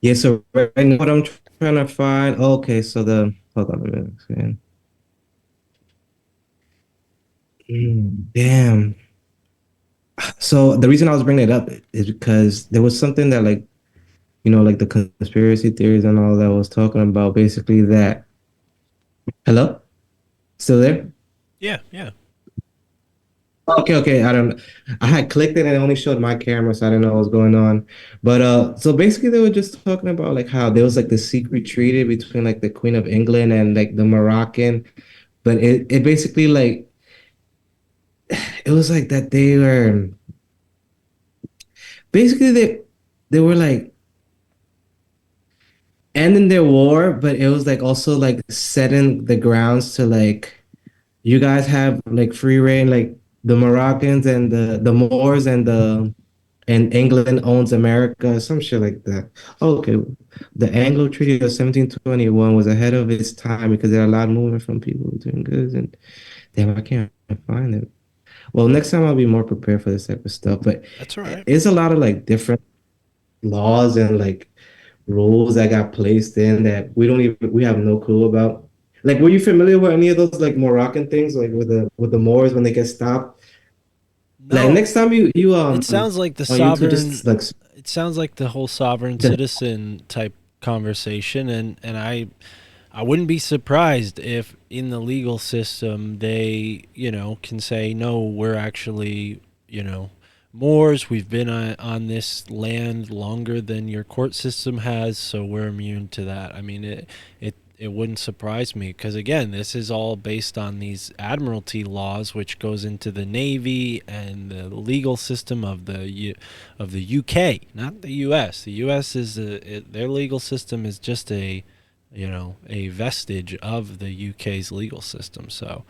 Yeah, so right now what I'm trying to find. Okay, so the hold on a minute. Man. Damn. So the reason I was bringing it up is because there was something that like like the conspiracy theories and all that was talking about basically that. Hello, still there? Yeah, yeah. Okay, okay. I had clicked it and it only showed my camera, so I didn't know what was going on. But so basically they were just talking about like how there was like the secret treaty between like the Queen of England and like the Moroccan, but it basically like it was like that they were basically they were like ending their war, but it was like also like setting the grounds to like you guys have like free reign, like the Moroccans and the Moors and England owns America, some shit like that. Okay, the Anglo Treaty of 1721 was ahead of its time because it allowed movement from people doing goods and damn, I can't find it. Well, next time I'll be more prepared for this type of stuff, but That's all right. it's a lot of like different laws and like rules that got placed in that we have no clue about. Like, were you familiar with any of those like Moroccan things, like with the Moors when they get stopped? Like No, next time you it sounds like the on YouTube, sovereign. just like It sounds like the whole sovereign the, citizen type conversation, and I wouldn't be surprised if in the legal system they, you know, can say, no, we're actually, you know, Moors. We've been on this land longer than your court system has, so we're immune to that. I mean, it wouldn't surprise me because again, this is all based on these admiralty laws, which goes into the navy and the legal system of of the UK, not the US. The US is their legal system is just a, you know, a vestige of the UK's legal system. So,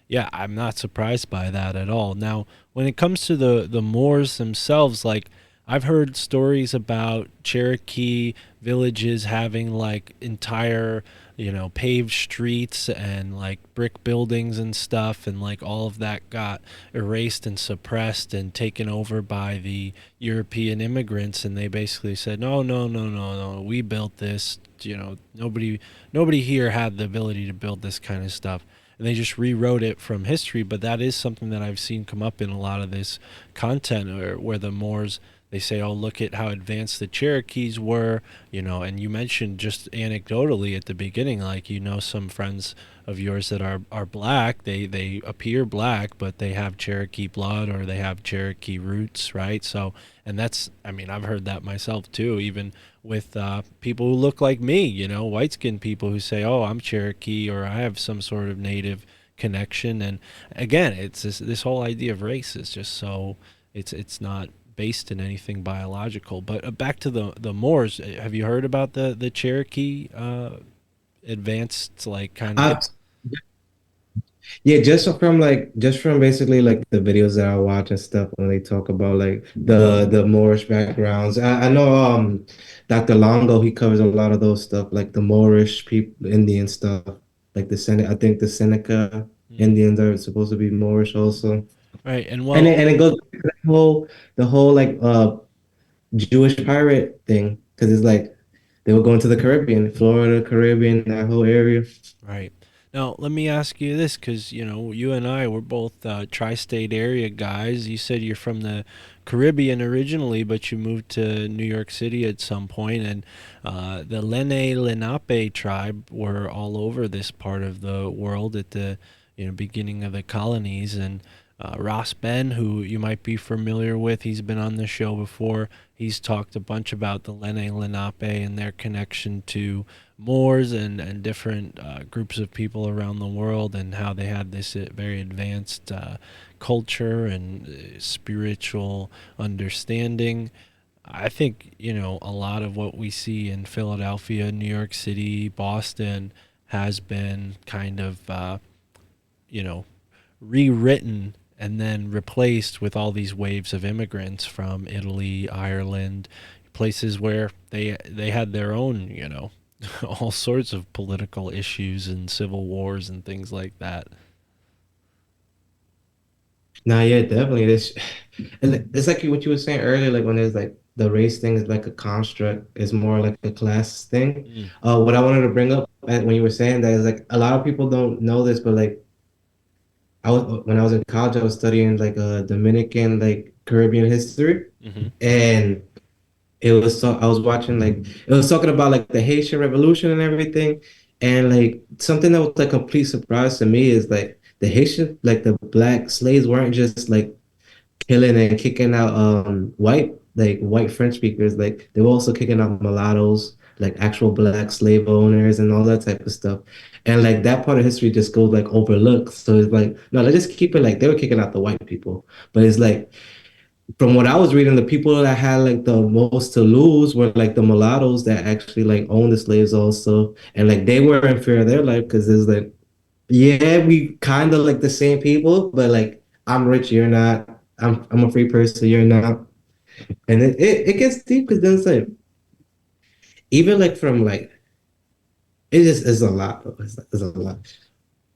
yeah, I'm not surprised by that at all. Now, when it comes to the Moors themselves, like I've heard stories about Cherokee villages having like entire, you know, paved streets and like brick buildings and stuff, and like all of that got erased and suppressed and taken over by the European immigrants, and they basically said, no, no, no, no, no, we built this. You know, nobody here had the ability to build this kind of stuff, and they just rewrote it from history. But that is something that I've seen come up in a lot of this content, where the Moors, they say, oh, look at how advanced the Cherokees were, you know. And you mentioned just anecdotally at the beginning, like, you know, some friends of yours that are black, they appear black, but they have Cherokee blood or they have Cherokee roots, right? So, and that's, I mean, I've heard that myself too, even with people who look like me, you know, white skinned people who say, oh, I'm Cherokee or I have some sort of native connection. And again, it's this whole idea of race is just so, it's not based in anything biological. But back to the Moors, have you heard about the Cherokee advanced, like, kind of? I yeah, just from basically like the videos that I watch and stuff when they talk about like the Moorish backgrounds. I know Dr. Longo, he covers a lot of those stuff like the Moorish people, Indian stuff, like I think the Seneca Mm. Indians are supposed to be Moorish also. Right, and And well, it goes back to the whole like Jewish pirate thing because it's like they were going to the Caribbean, Florida, Caribbean, that whole area. right. Now, let me ask you this, because you and I were both tri-state area guys. You said you're from the Caribbean originally, but you moved to New York City at some point, and the Lene Lenape tribe were all over this part of the world at the beginning of the colonies. And Ross Ben, who you might be familiar with, he's been on the show before. He's talked a bunch about the Lene Lenape and their connection to Moors and different groups of people around the world, and how they had this very advanced culture and spiritual understanding. I think, a lot of what we see in Philadelphia, New York City, Boston has been kind of, you know, rewritten and then replaced with all these waves of immigrants from Italy, Ireland, places where they had their own, all sorts of political issues and civil wars and things like that. Nah, yeah, definitely. It's like what you were saying earlier, like when there's like the race thing is like a construct, is more like a class thing. Mm. What I wanted to bring up when you were saying that is like a lot of people don't know this, but like I was when I was in college, I was studying like Dominican like Caribbean history, Hmm. and it was so I was watching like it was talking about like the Haitian Revolution and everything, and like something that was like a complete surprise to me is like the Haitian like the black slaves weren't just like killing and kicking out white French speakers. Like they were also kicking out mulattoes, like actual black slave owners and all that type of stuff. And like that part of history just goes like overlooked. So it's like, no, let's just keep it like they were kicking out the white people. But it's like from what I was reading, the people that had like the most to lose were like the mulattoes that actually like owned the slaves also. And like they were in fear of their life because it's like, yeah, we kind of like the same people, but like I'm rich, you're not. I'm a free person, you're not. And it gets deep because then it's like even like from like it just is a lot, bro. It's a lot.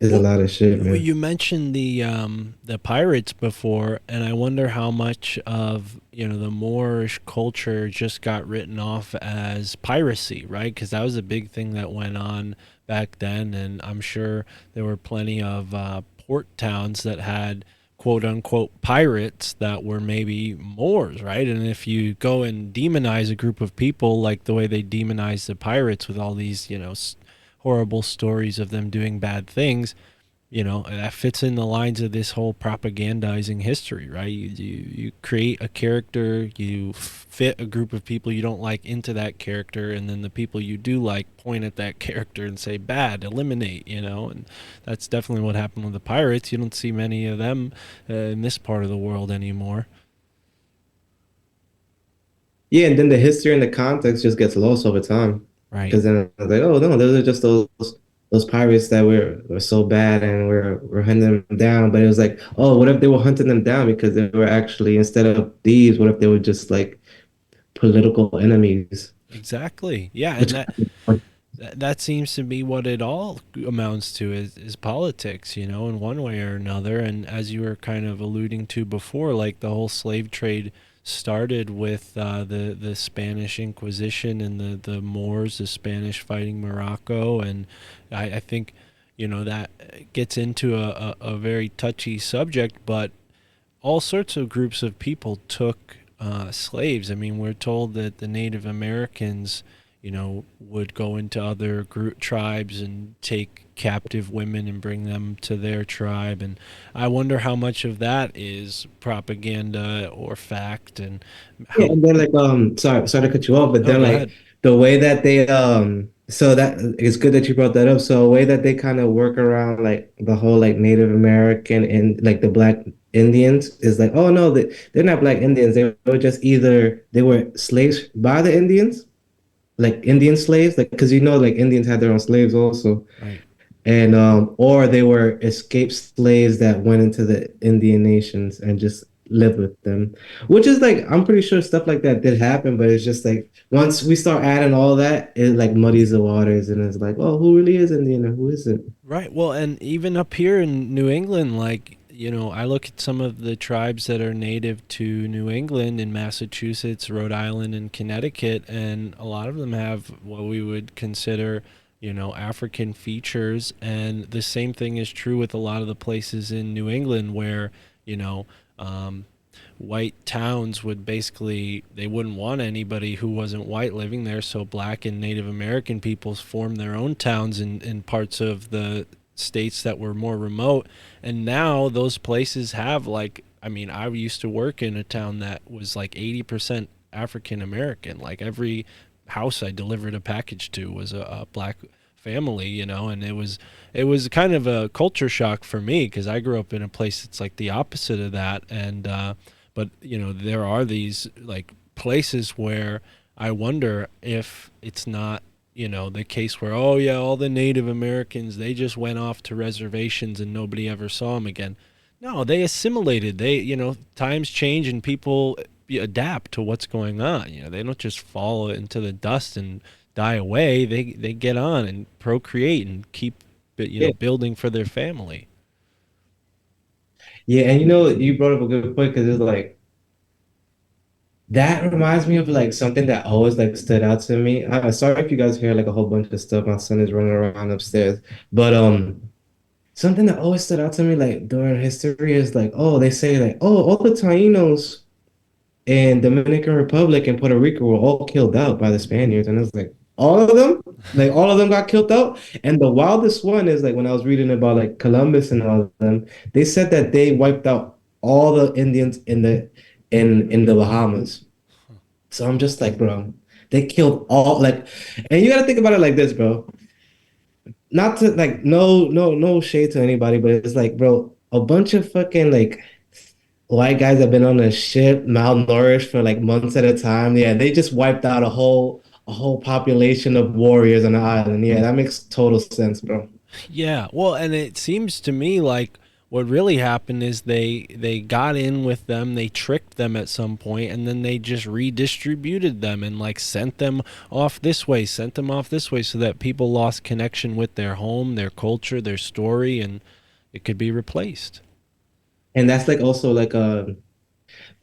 It's a Well, lot of shit, well, man. you mentioned the pirates before, and I wonder how much of the Moorish culture just got written off as piracy, right? Because that was a big thing that went on back then, and I'm sure there were plenty of port towns that had quote unquote pirates that were maybe Moors, right? And if you go and demonize a group of people like the way they demonize the pirates with all these horrible stories of them doing bad things, that fits in the lines of this whole propagandizing history, right? You create a character, you fit a group of people you don't like into that character, and then the people you do like point at that character and say bad, eliminate, and that's definitely what happened with the pirates. You don't see many of them in this part of the world anymore. Yeah, and then the history and the context just gets lost over time. Right. Because then I was like, oh no, those are just those pirates that were so bad and we're hunting them down. But it was like, oh, what if they were hunting them down because they were actually instead of thieves, what if they were just like political enemies? Exactly. Yeah, Which and that seems to be what it all amounts to is politics, in one way or another. And as you were kind of alluding to before, like the whole slave trade started with the Spanish Inquisition and the Moors, the Spanish fighting Morocco, and I think that gets into a very touchy subject, but all sorts of groups of people took slaves. I mean, we're told that the Native Americans, would go into other group tribes and take captive women and bring them to their tribe. And I wonder how much of that is propaganda or fact, and Yeah, how. and then like sorry to cut you off, but No, then go like ahead. the way that they so that it's good that you brought that up. So a way that they kind of work around like the whole like Native American and like the Black Indians is like, oh no, they're not Black Indians. They were just either they were slaves by the Indians, like Indian slaves, like because like Indians had their own slaves also, Right. and or they were escaped slaves that went into the Indian nations and just lived with them, which is like I'm pretty sure stuff like that did happen, but it's just like once we start adding all that, it like muddies the waters, and it's like, oh, who really is Indian and who isn't? Right. Well, and even up here in New England, like, I look at some of the tribes that are native to New England in Massachusetts, Rhode Island, and Connecticut, and a lot of them have what we would consider African features. And the same thing is true with a lot of the places in New England where, you know, um, white towns would basically, they wouldn't want anybody who wasn't white living there, so black and Native American peoples formed their own towns in parts of the states that were more remote. And now those places have, like, I mean, I used to work in a town that was like 80% African American. Like every house I delivered a package to was a black family, and it was kind of a culture shock for me because I grew up in a place that's like the opposite of that. And but there are these like places where I wonder if it's not the case where, oh yeah, all the Native Americans, they just went off to reservations and nobody ever saw them again. No, they assimilated. They, times change and people adapt to what's going on. They don't just fall into the dust and die away. They get on and procreate and keep Yeah. building for their family. Yeah, and you brought up a good point because it's like that reminds me of like something that always like stood out to me. I'm sorry if you guys hear like a whole bunch of stuff. My son is running around upstairs. But something that always stood out to me like during history is like, oh, they say like, oh, all the Tainos in Dominican Republic and Puerto Rico were all killed out by the Spaniards. And it's like all of them, like all of them got killed out. And the wildest one is like when I was reading about like Columbus and all of them, they said that they wiped out all the Indians in the Bahamas. So I'm just like, bro, they killed all like, and you gotta think about it like this, bro. Not to like no shade to anybody, but it's like, bro, a bunch of fucking like white guys have been on a ship, malnourished for like months at a time. Yeah, they just wiped out a whole population of warriors on the island. Yeah, that makes total sense, bro. Yeah, well, and it seems to me like what really happened is they got in with them, they tricked them at some point, and then they just redistributed them and like sent them off this way, sent them off this way, so that people lost connection with their home, their culture, their story, and it could be replaced. And that's like also like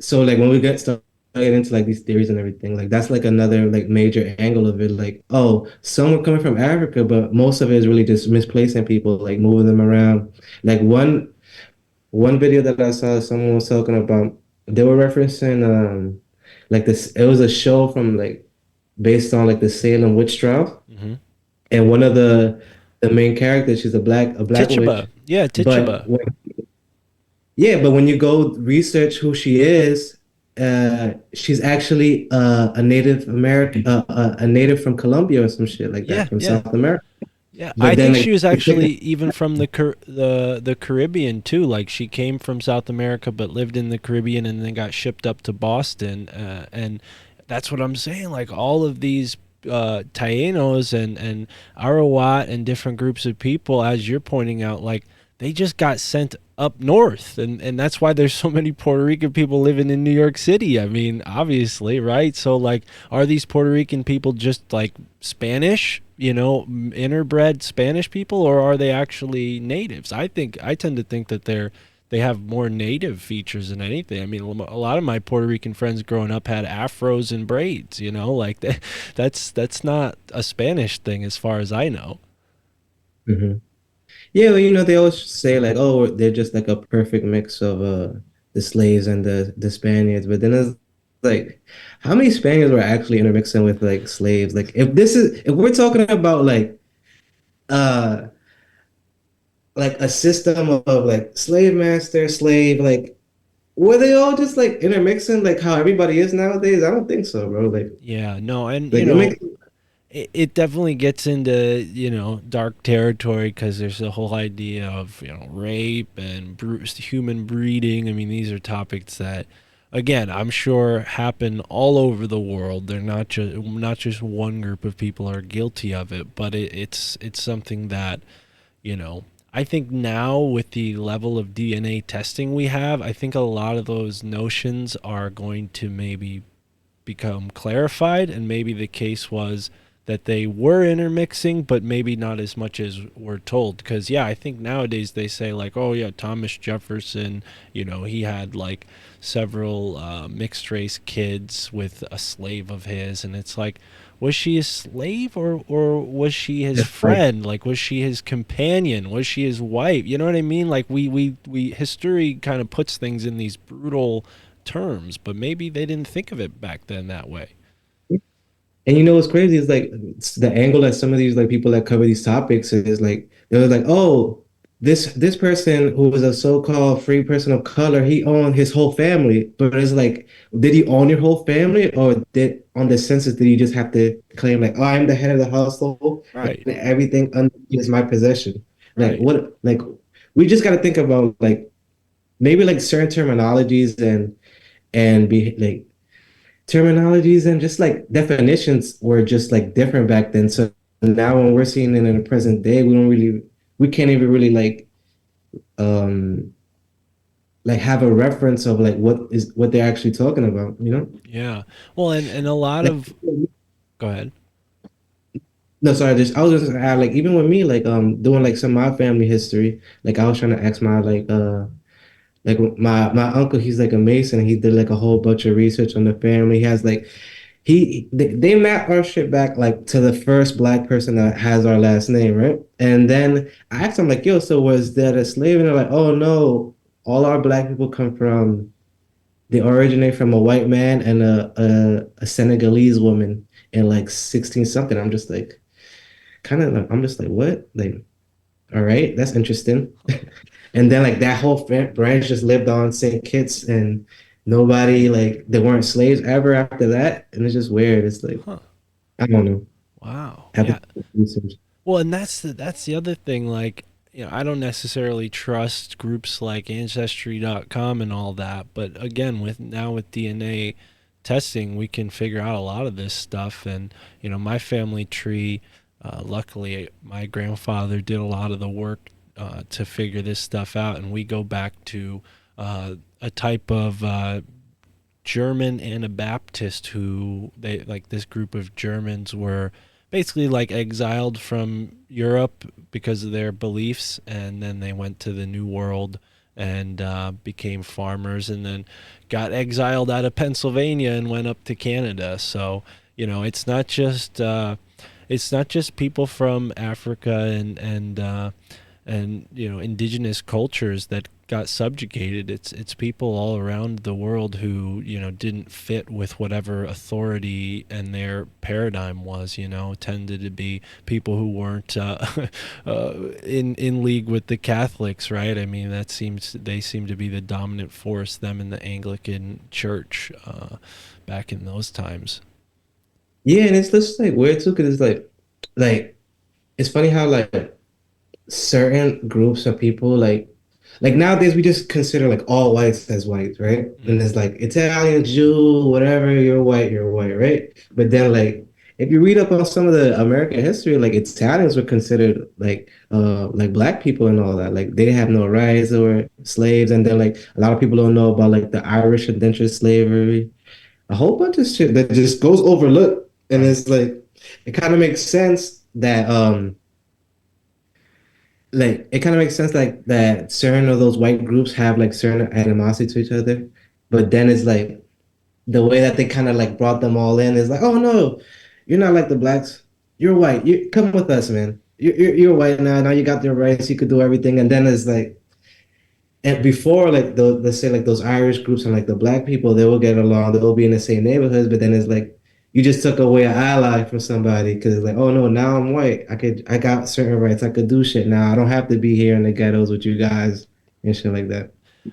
so like when we get into like these theories and everything, like that's like another like major angle of it. Like, oh, some were coming from Africa, but most of it is really just misplacing people, like moving them around. Like one video that I saw, someone was talking about, they were referencing like this, it was a show from like based on like the Salem witch trial. Hmm. And one of the main characters, she's a black Tituba, witch. yeah, But Tituba. yeah, but when you go research who she is, she's actually a Native American, a native from Colombia or some shit like Yeah, that, from yeah. South America. Yeah, I But then think like she was they took actually it, even from the Caribbean too. Like she came from South America, but lived in the Caribbean, and then got shipped up to Boston. And that's what I'm saying. Like all of these Taínos and Arawat and different groups of people, as you're pointing out, like they just got sent up north, and that's why there's so many Puerto Rican people living in New York City. I mean, obviously, right? So like, are these Puerto Rican people just like Spanish, interbred Spanish people, or are they actually natives? I tend to think that they have more native features than anything. I mean, a lot of my Puerto Rican friends growing up had afros and braids, like that's not a Spanish thing as far as I know. Mhm. Yeah, well, they always say like, oh, they're just like a perfect mix of the slaves and the Spaniards. But then it's like, how many Spaniards were actually intermixing with like slaves? Like, if we're talking about uh like a system of like slave master, slave, like were they all just like intermixing like how everybody is nowadays? I don't think so, bro. Like, Yeah, no, and like it makes it definitely gets into dark territory because there's the whole idea of rape and human breeding. I mean, these are topics that, again, I'm sure happen all over the world. They're not just one group of people are guilty of it, but it's something that I think now with the level of DNA testing we have, I think a lot of those notions are going to maybe become clarified, and maybe the case was that they were intermixing, but maybe not as much as we're told. Because yeah, I think nowadays they say like, oh yeah, Thomas Jefferson, he had like several mixed race kids with a slave of his, and it's like, was she a slave, or was she his That's right. friend? Like, was she his companion? Was she his wife? You know what I mean? Like, we history kind of puts things in these brutal terms, but maybe they didn't think of it back then that way. And you know what's crazy is like the angle that some of these like people that cover these topics is like they were like, oh, this person who was a so-called free person of color, he owned his whole family. But it's like, did he own your whole family, or did on the census did you just have to claim like, oh, I'm the head of the household and Right. everything under is my possession? Like Right. what? Like we just got to think about like maybe like certain terminologies and be like terminologies and just like definitions were just like different back then. So now when we're seeing it in the present day, we can't even really um like have a reference of like what they're actually talking about, you know? Yeah. Well, and a lot Like of go ahead. no, sorry, just I was just gonna add like even with me, like doing like some of my family history, like I was trying to ask my like my uncle, he's like a Mason. He did like a whole bunch of research on the family. He has like they map our shit back like to the first black person that has our last name, right? And then I asked him like, "Yo, so was that a slave?" And they're like, "Oh no, all our black people come from they originate from a white man and a Senegalese woman in like 16 something." I'm just like kind of like I'm just like what like all right, that's interesting. And then like that whole branch just lived on St. Kitts and nobody like they weren't slaves ever after that. And it's just weird. It's like Huh. I don't know. Wow. Have to Yeah. do research. Well, and that's the other thing. Like, I don't necessarily trust groups like Ancestry.com and all that, but again, with DNA testing, we can figure out a lot of this stuff. And my family tree, luckily, my grandfather did a lot of the work to figure this stuff out, and we go back to a type of German Anabaptist who they like this group of Germans were basically like exiled from Europe because of their beliefs, and then they went to the New World and became farmers, and then got exiled out of Pennsylvania and went up to Canada. So it's not just people from Africa and indigenous cultures that got subjugated. It's people all around the world who didn't fit with whatever authority and their paradigm was. Tended to be people who weren't in league with the Catholics, right? I mean, they seem to be the dominant force, them in the Anglican Church back in those times. Yeah, and it's just like weird too, because it's like it's funny how like certain groups of people like nowadays we just consider like all whites as whites, right? And Hmm. it's like Italian, Jew, whatever, you're white, right? But then like if you read up on some of the American history, like Italians were considered like black people and all that. Like they didn't have no rights or slaves. And then like a lot of people don't know about like the Irish indentured slavery, a whole bunch of shit that just goes overlooked. And Right. it's like it kind of makes sense that like it kind of makes sense like that certain of those white groups have like certain animosity to each other, but then it's like the way that they kind of like brought them all in is like, oh no, you're not like the blacks, you're white, you come with us, man, you're white now, you got your rights, you could do everything. And then it's like, and before like let's say like those Irish groups and like the black people, they will get along, they will be in the same neighborhoods, but then it's like you just took away an ally from somebody because it's like, oh no, now I'm white, I got certain rights, I could do shit now, I don't have to be here in the ghettos with you guys and shit like that.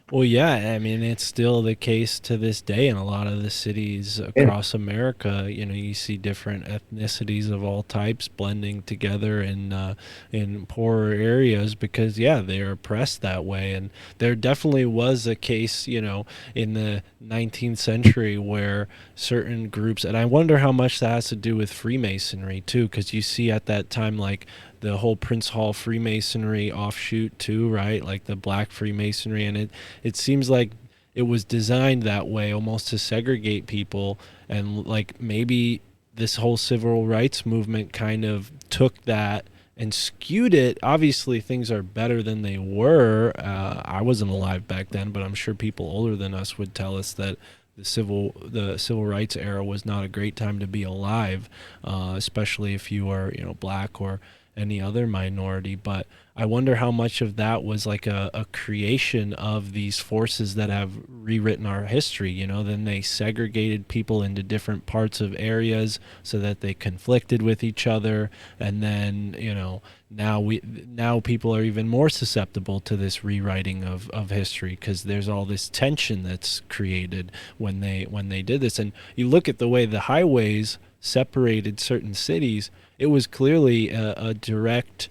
Well, yeah, I mean, it's still the case to this day in a lot of the cities Yeah. across America. You see different ethnicities of all types blending together in poorer areas because, yeah, they're oppressed that way. And there definitely was a case, in the 19th century where certain groups, and I wonder how much that has to do with Freemasonry too, because you see at that time, like the whole Prince Hall Freemasonry offshoot too, right? Like the Black Freemasonry, and it seems like it was designed that way almost to segregate people, and like maybe this whole civil rights movement kind of took that and skewed it. Obviously things are better than they were. I wasn't alive back then, but I'm sure people older than us would tell us that the civil rights era was not a great time to be alive, especially if you were black or any other minority. But I wonder how much of that was like a creation of these forces that have rewritten our history. Then they segregated people into different parts of areas so that they conflicted with each other, and then now people are even more susceptible to this rewriting of history because there's all this tension that's created when they did this. And you look at the way the highways separated certain cities, it was clearly a direct,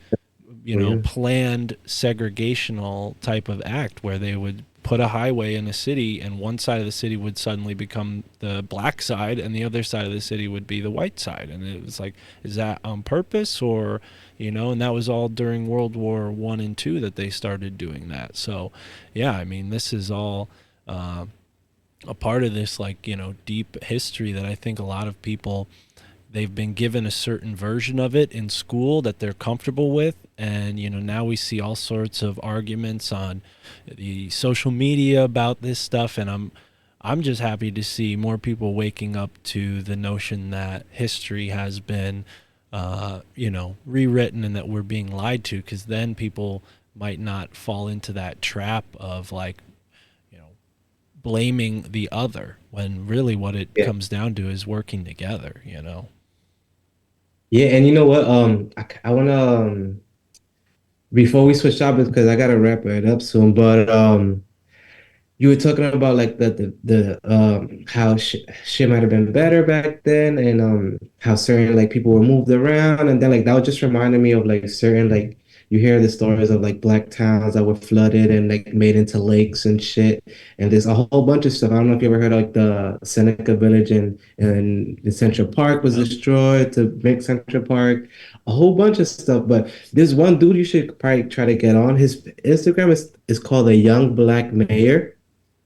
Oh yeah. planned segregational type of act where they would put a highway in a city and one side of the city would suddenly become the black side and the other side of the city would be the white side. And it was like, is that on purpose? Or and that was all during World War I and II that they started doing that. So yeah, I mean, this is all a part of this, like, deep history that I think a lot of people, they've been given a certain version of it in school that they're comfortable with. And now we see all sorts of arguments on the social media about this stuff. And I'm just happy to see more people waking up to the notion that history has been rewritten and that we're being lied to, because then people might not fall into that trap of, like, you know blaming the other, when really what it Yeah. comes down to is working together. Yeah, and you know what? I wanna before we switch topics because I gotta wrap it up soon. But you were talking about like the how shit might have been better back then, and how certain like people were moved around, and then like that was just reminding me of like certain like you hear the stories of like black towns that were flooded and like made into lakes and shit, and there's a whole bunch of stuff. I don't know if you ever heard of, like the Seneca Village and the Central Park was Yep. destroyed to make Central Park, a whole bunch of stuff. But there's one dude you should probably try to get on. His Instagram is called a Young Black Mayor,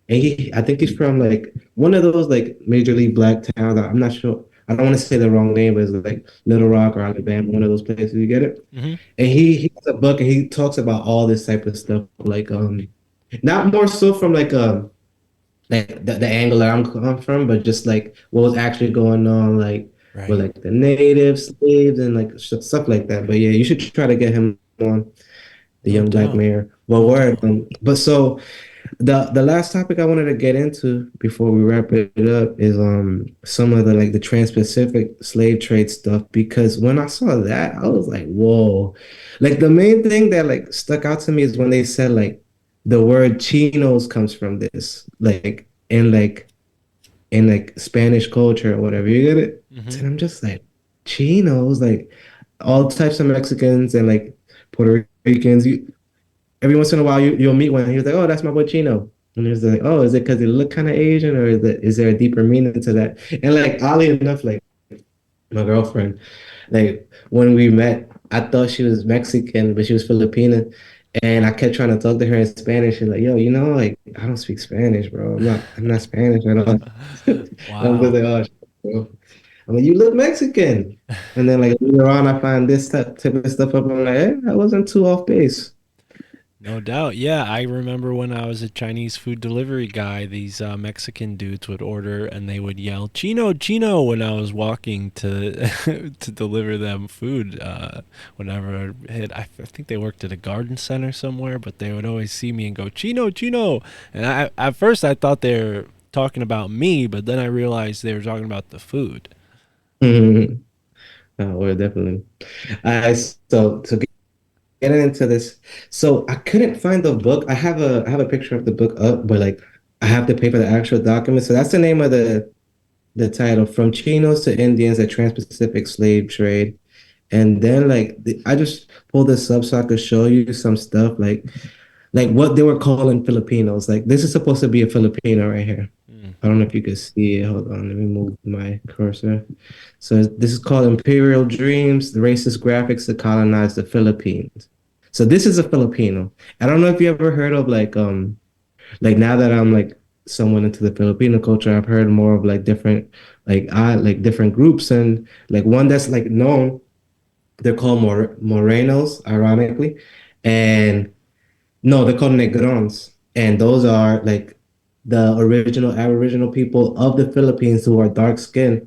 and I think he's from like one of those like major league black towns. I'm not sure. I don't want to say the wrong name, but it's like Little Rock or Alabama, one of those places. You get it? Hmm. And he has a book and he talks about all this type of stuff, like not more so from like the angle that I'm coming from, but just like what was actually going on, like with Right. like the native slaves and like stuff like that. But yeah, you should try to get him on, the No young black doubt. mayor. Well, No word. doubt. But so the last topic I wanted to get into before we wrap it up is some of the like the trans-Pacific slave trade stuff, because when I saw that I was like, whoa. Like the main thing that like stuck out to me is when they said like the word chinos comes from this, like in like Spanish culture or whatever, you get it? Hmm. And I'm just like, chinos, like all types of Mexicans and like Puerto Ricans. Every once in a while you'll meet one and he was like, oh, that's my boy Chino. And he's like, oh, is it because they look kind of Asian, or is there a deeper meaning to that? And like oddly enough, like my girlfriend, like when we met, I thought she was Mexican, but she was Filipino. And I kept trying to talk to her in Spanish. She's like, yo, like I don't speak Spanish, bro. I'm not Spanish at all. I'm just Wow. like, oh shit, bro. I'm like, you look Mexican. And then like later on I find this type of stuff up. I'm like, I wasn't too off base. No doubt. Yeah, I remember when I was a Chinese food delivery guy, these Mexican dudes would order and they would yell "Chino, Chino" when I was walking to to deliver them food. Whenever I hit, I think they worked at a garden center somewhere, but they would always see me and go "Chino, Chino," and at first I thought they were talking about me, but then I realized they were talking about the food. Oh, well, definitely. I so to get into this, so I couldn't find the book. I have a picture of the book up, but like I have to pay for the actual document. So that's the name of the title: From Chinos to Indians, a Trans-Pacific Slave Trade. And then like I just pulled this up so I could show you some stuff like what they were calling Filipinos. Like this is supposed to be a Filipino right here. Mm. I don't know if you can see it. Hold on, let me move my cursor. So this is called Imperial Dreams, the racist graphics that colonized the Philippines. So this is a Filipino. I don't know if you ever heard of like now that I'm like someone into the Filipino culture, I've heard more of like different like different groups, and like one that's like known, they're called Morenos, ironically. And no, they're called Negrons. And those are like the original Aboriginal people of the Philippines who are dark skinned.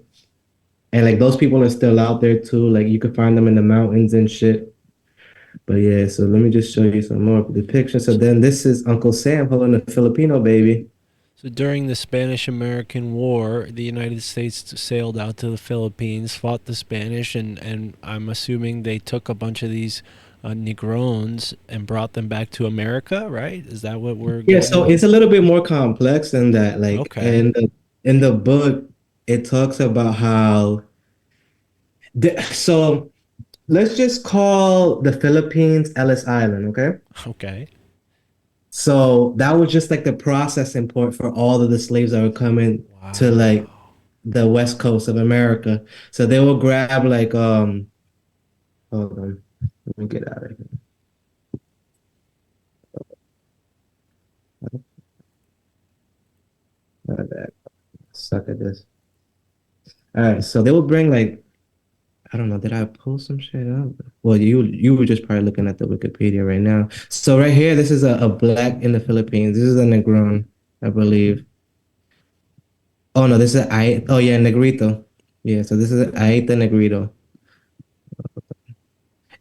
And like those people are still out there too. Like you can find them in the mountains and shit. But yeah, so let me just show you some more depictions. So then this is Uncle Sam holding a Filipino baby. So during the Spanish American War, the United States sailed out to the Philippines, fought the Spanish, and I'm assuming they took a bunch of these Negrones and brought them back to America, right? Is that what we're Yeah, getting so at? it's a little bit more complex than that. Like Okay. in the book, it talks about how so let's just call the Philippines Ellis Island, okay? Okay. So that was just like the processing point for all of the slaves that were coming to like Wow. the west coast of America. So they will grab like hold on, let me get out of here. My bad. Suck at this. All right, so they will bring like I don't know, did I pull some shit up? Well, you were just probably looking at the Wikipedia right now. So right here, this is a black in the Philippines. This is a Negron, I believe. Oh no, this is I. Oh yeah, Negrito. Yeah, so this is Aita Negrito.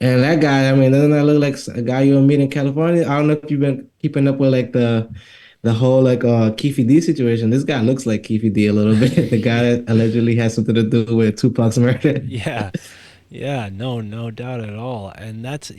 And that guy, I mean, doesn't that look like a guy you'll meet in California? I don't know if you've been keeping up with like the whole like Keefe D situation. This guy looks like Keefe D a little bit. The guy that allegedly has something to do with Tupac's murder. Yeah. Yeah, no, no doubt at all. And that's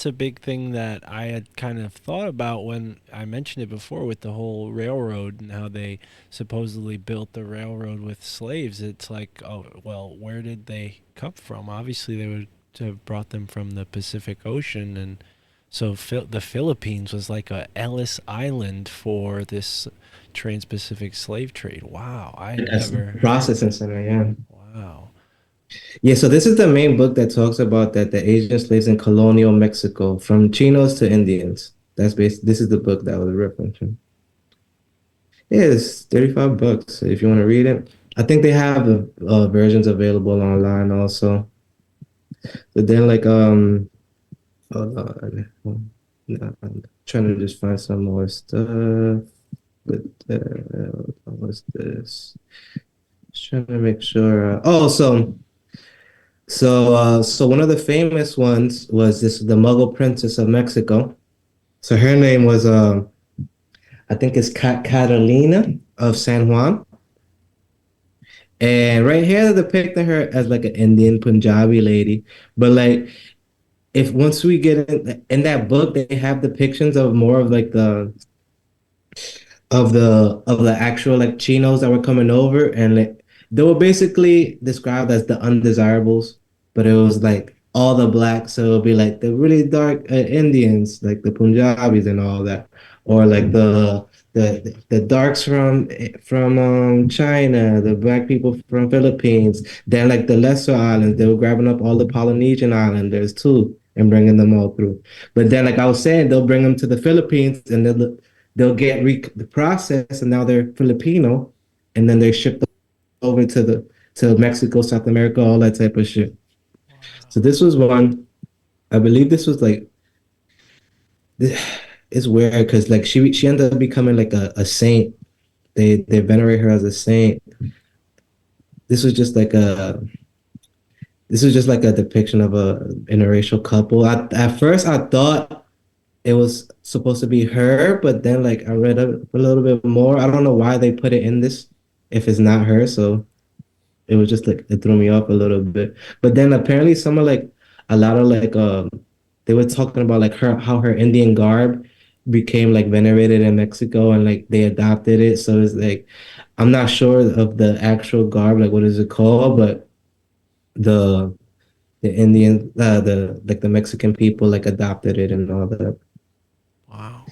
a big thing that I had kind of thought about when I mentioned it before with the whole railroad and how they supposedly built the railroad with slaves. It's like, oh, well, where did they come from? Obviously, they would have brought them from the Pacific Ocean, and so the Philippines was like a Ellis Island for this trans-Pacific slave trade. Wow, I had That's never heard processing that. center, yeah. Wow. Yeah, so this is the main book that talks about that the Asian slaves in colonial Mexico, from Chinos to Indians. This is the book that was referencing. Yeah, it's 35 bucks if you want to read it. I think they have the versions available online also. But then like hold on. No, I'm trying to just find some more stuff. But what's this? Just trying to make sure. So one of the famous ones was this the Muggle Princess of Mexico. So her name was I think it's Catalina of San Juan. And right here they're depicting her as like an Indian Punjabi lady. But like if once we get in that book, they have depictions of more of like the actual like chinos that were coming over, and like they were basically described as the undesirables, but it was like all the blacks, so it would be like the really dark Indians, like the Punjabis and all that, or like the darks from China, the black people from Philippines. Then like the lesser islands, they were grabbing up all the Polynesian islanders too and bringing them all through. But then, like I was saying, they'll bring them to the Philippines and they'll get the process, and now they're Filipino, and then they're shipped over to Mexico, South America, all that type of shit. So this was one. I believe this was like it's weird because like she ended up becoming like a saint. They venerate her as a saint. This was just like a this was just like a depiction of a interracial couple. At first I thought it was supposed to be her, but then like I read a little bit more. I don't know why they put it in this if it's not her. So it was just like it threw me off a little bit. But then apparently some of like a lot of like they were talking about like her how her Indian garb became like venerated in Mexico and like they adopted it. So it's like I'm not sure of the actual garb, like what is it called, but the the Indian the like the Mexican people like adopted it and all that. Wow.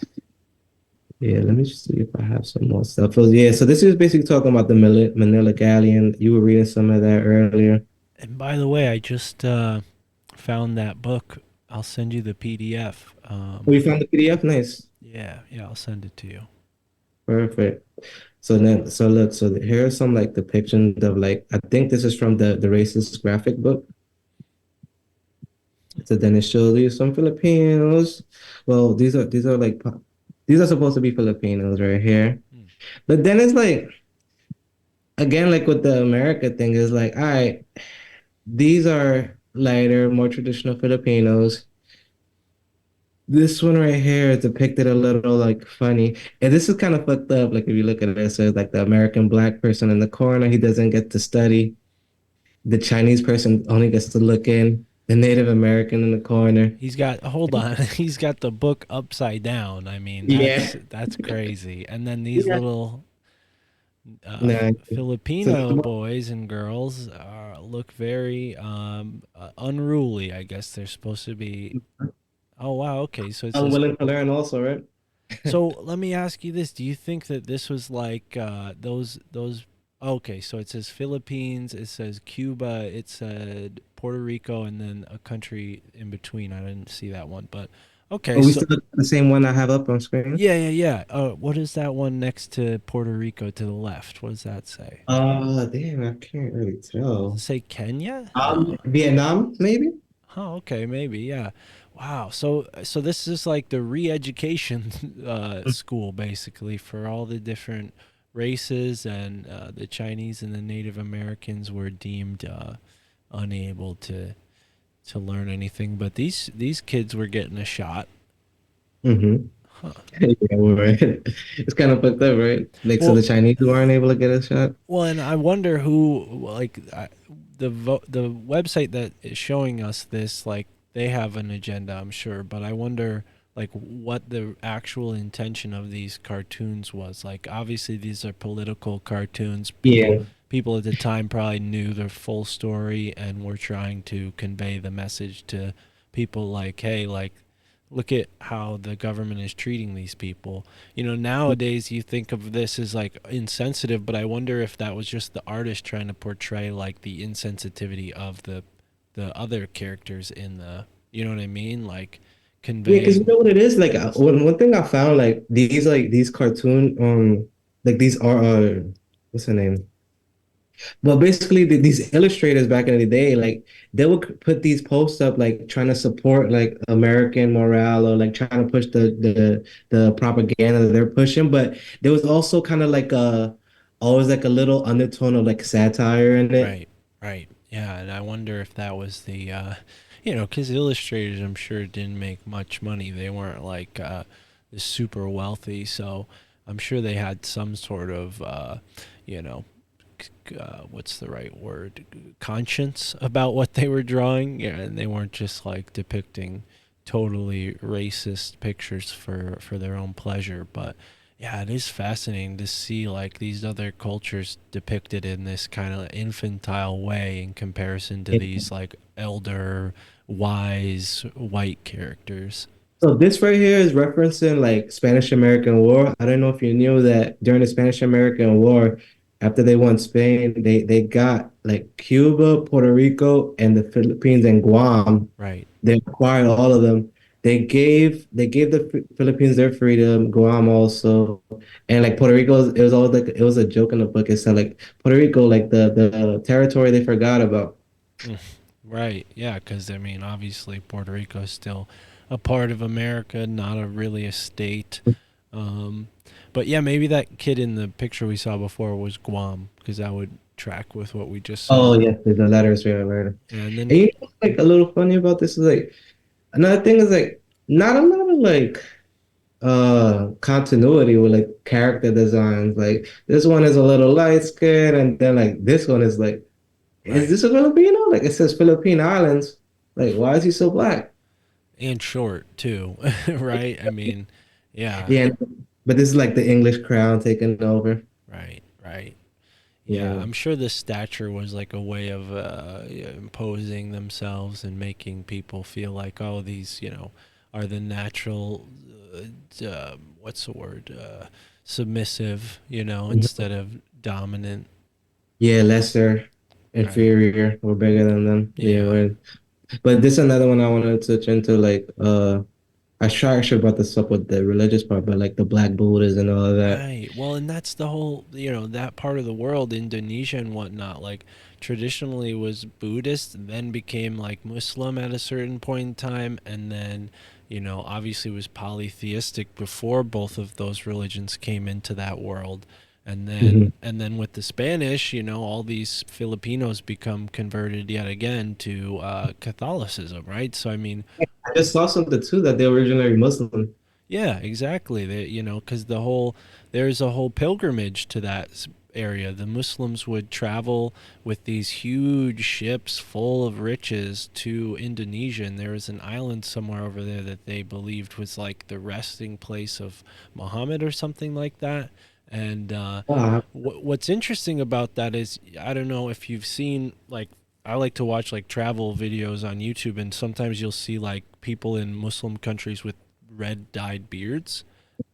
Yeah, let me just see if I have some more stuff. So yeah, so this is basically talking about the Manila Galleon. You were reading some of that earlier. And by the way, I just found that book. I'll send you the PDF. We found the PDF. Nice. Yeah, yeah, I'll send it to you. Perfect. So then, so look, so here are some like depictions of like I think this is from the racist graphic book. So then it shows you some Filipinos. Well, these are like these are supposed to be Filipinos right here. But then it's like again, like with the America thing, is like, all right, these are lighter, more traditional Filipinos. This one right here is depicted a little like funny. And this is kind of fucked up. Like if you look at it, so it's like the American black person in the corner, he doesn't get to study. The Chinese person only gets to look in. The Native American in the corner. He's got hold on. He's got the book upside down. I mean, Yeah. that's crazy. And then these Yeah. little Nah. So Filipino boys and girls look very unruly. I guess they're supposed to be. Oh wow. Okay, so it I'm says. willing to learn also, right? So let me ask you this: do you think that this was like those? Okay, so it says Philippines, it says Cuba, it said Puerto Rico, and then a country in between. I didn't see that one, but okay. Are we So still looking at the same one I have up on screen? yeah, yeah, yeah. What is that one next to Puerto Rico to the left? What does that say? Damn, I can't really Does it tell. say Kenya? No. Vietnam, maybe? Oh, okay, maybe, yeah. Wow. So this is like the re-education school basically for all the different races, and the Chinese and the Native Americans were deemed unable to learn anything, but these kids were getting a shot. Mm-hmm. Huh. Yeah, right. It's kind of fucked up, right? Like, so Well, the Chinese weren't able to get a shot. Well, and I wonder who, like, the website that is showing us this, like, they have an agenda, I'm sure, but I wonder, like, what the actual intention of these cartoons was. Like, obviously, these are political cartoons. Yeah. People at the time probably knew the full story and were trying to convey the message to people, like, hey, like, look at how the government is treating these people. You know, nowadays you think of this as like insensitive, but I wonder if that was just the artist trying to portray like the insensitivity of the other characters in the, you know what I mean? Like Yeah, because you conveying. know what it is? Like, one thing I found, like these cartoon, like these are, what's her name? Well, basically, these illustrators back in the day, like they would put these posts up, like trying to support like American morale or like trying to push the propaganda that they're pushing. But there was also kind of like a always like a little undertone of like satire in it. Right, right. Yeah, and I wonder if that was the, you know, because illustrators, I'm sure, didn't make much money. They weren't like super wealthy, so I'm sure they had some sort of, you know, what's the right word, conscience about what they were drawing. Yeah, and they weren't just like depicting totally racist pictures for their own pleasure. But yeah, it is fascinating to see like these other cultures depicted in this kind of infantile way in comparison to these like elder, wise white characters. So this right here is referencing like Spanish American War. I don't know if you knew that during the Spanish American War, after they won Spain, they got like Cuba, Puerto Rico, and the Philippines and Guam. Right. They acquired all of them. They gave the Philippines their freedom, Guam also, and like Puerto Rico. It was always like it was a joke in the book. It said like Puerto Rico, like the territory they forgot about. Mm, right. Yeah, because I mean, obviously, Puerto Rico is still a part of America, not a really a state. Um, but yeah, maybe that kid in the picture we saw before was Guam, because that would track with what we just saw. Oh yes, the letters we letter. And then, And you know what's like a little funny about this is like another thing is like not a lot of like continuity with like character designs. Like this one is a little light skinned and then like this one is like, is right, this a Filipino? Like it says Philippine Islands. Like why is he so black? and short too, right? I mean, yeah, Yeah, but this is like the English crown taking over. right, right. Yeah, Yeah. I'm sure the stature was like a way of imposing themselves and making people feel like, oh, these, you know, are the natural, what's the word, submissive, you know, Mhm. instead of dominant. Yeah, lesser, Right. inferior, or bigger than them. Yeah, Yeah. right. But this is another one I wanted to touch into like I should brought this up with the religious part, but like the Black Buddhas and all of that. Right. Well, and that's the whole, you know, that part of the world, Indonesia and whatnot, like traditionally was Buddhist, then became like Muslim at a certain point in time, and then, obviously was polytheistic before both of those religions came into that world. And Mhm. then with the Spanish, all these Filipinos become converted yet again to Catholicism, right? So I mean, I just saw something too that they were originally Muslim. yeah, exactly. Because there's a whole pilgrimage to that area. The Muslims would travel with these huge ships full of riches to Indonesia, and there was an island somewhere over there that they believed was like the resting place of Muhammad or something like that. And Ah, what's interesting about that is I don't know if you've seen like I like to watch like travel videos on YouTube, and sometimes you'll see like people in Muslim countries with red dyed beards,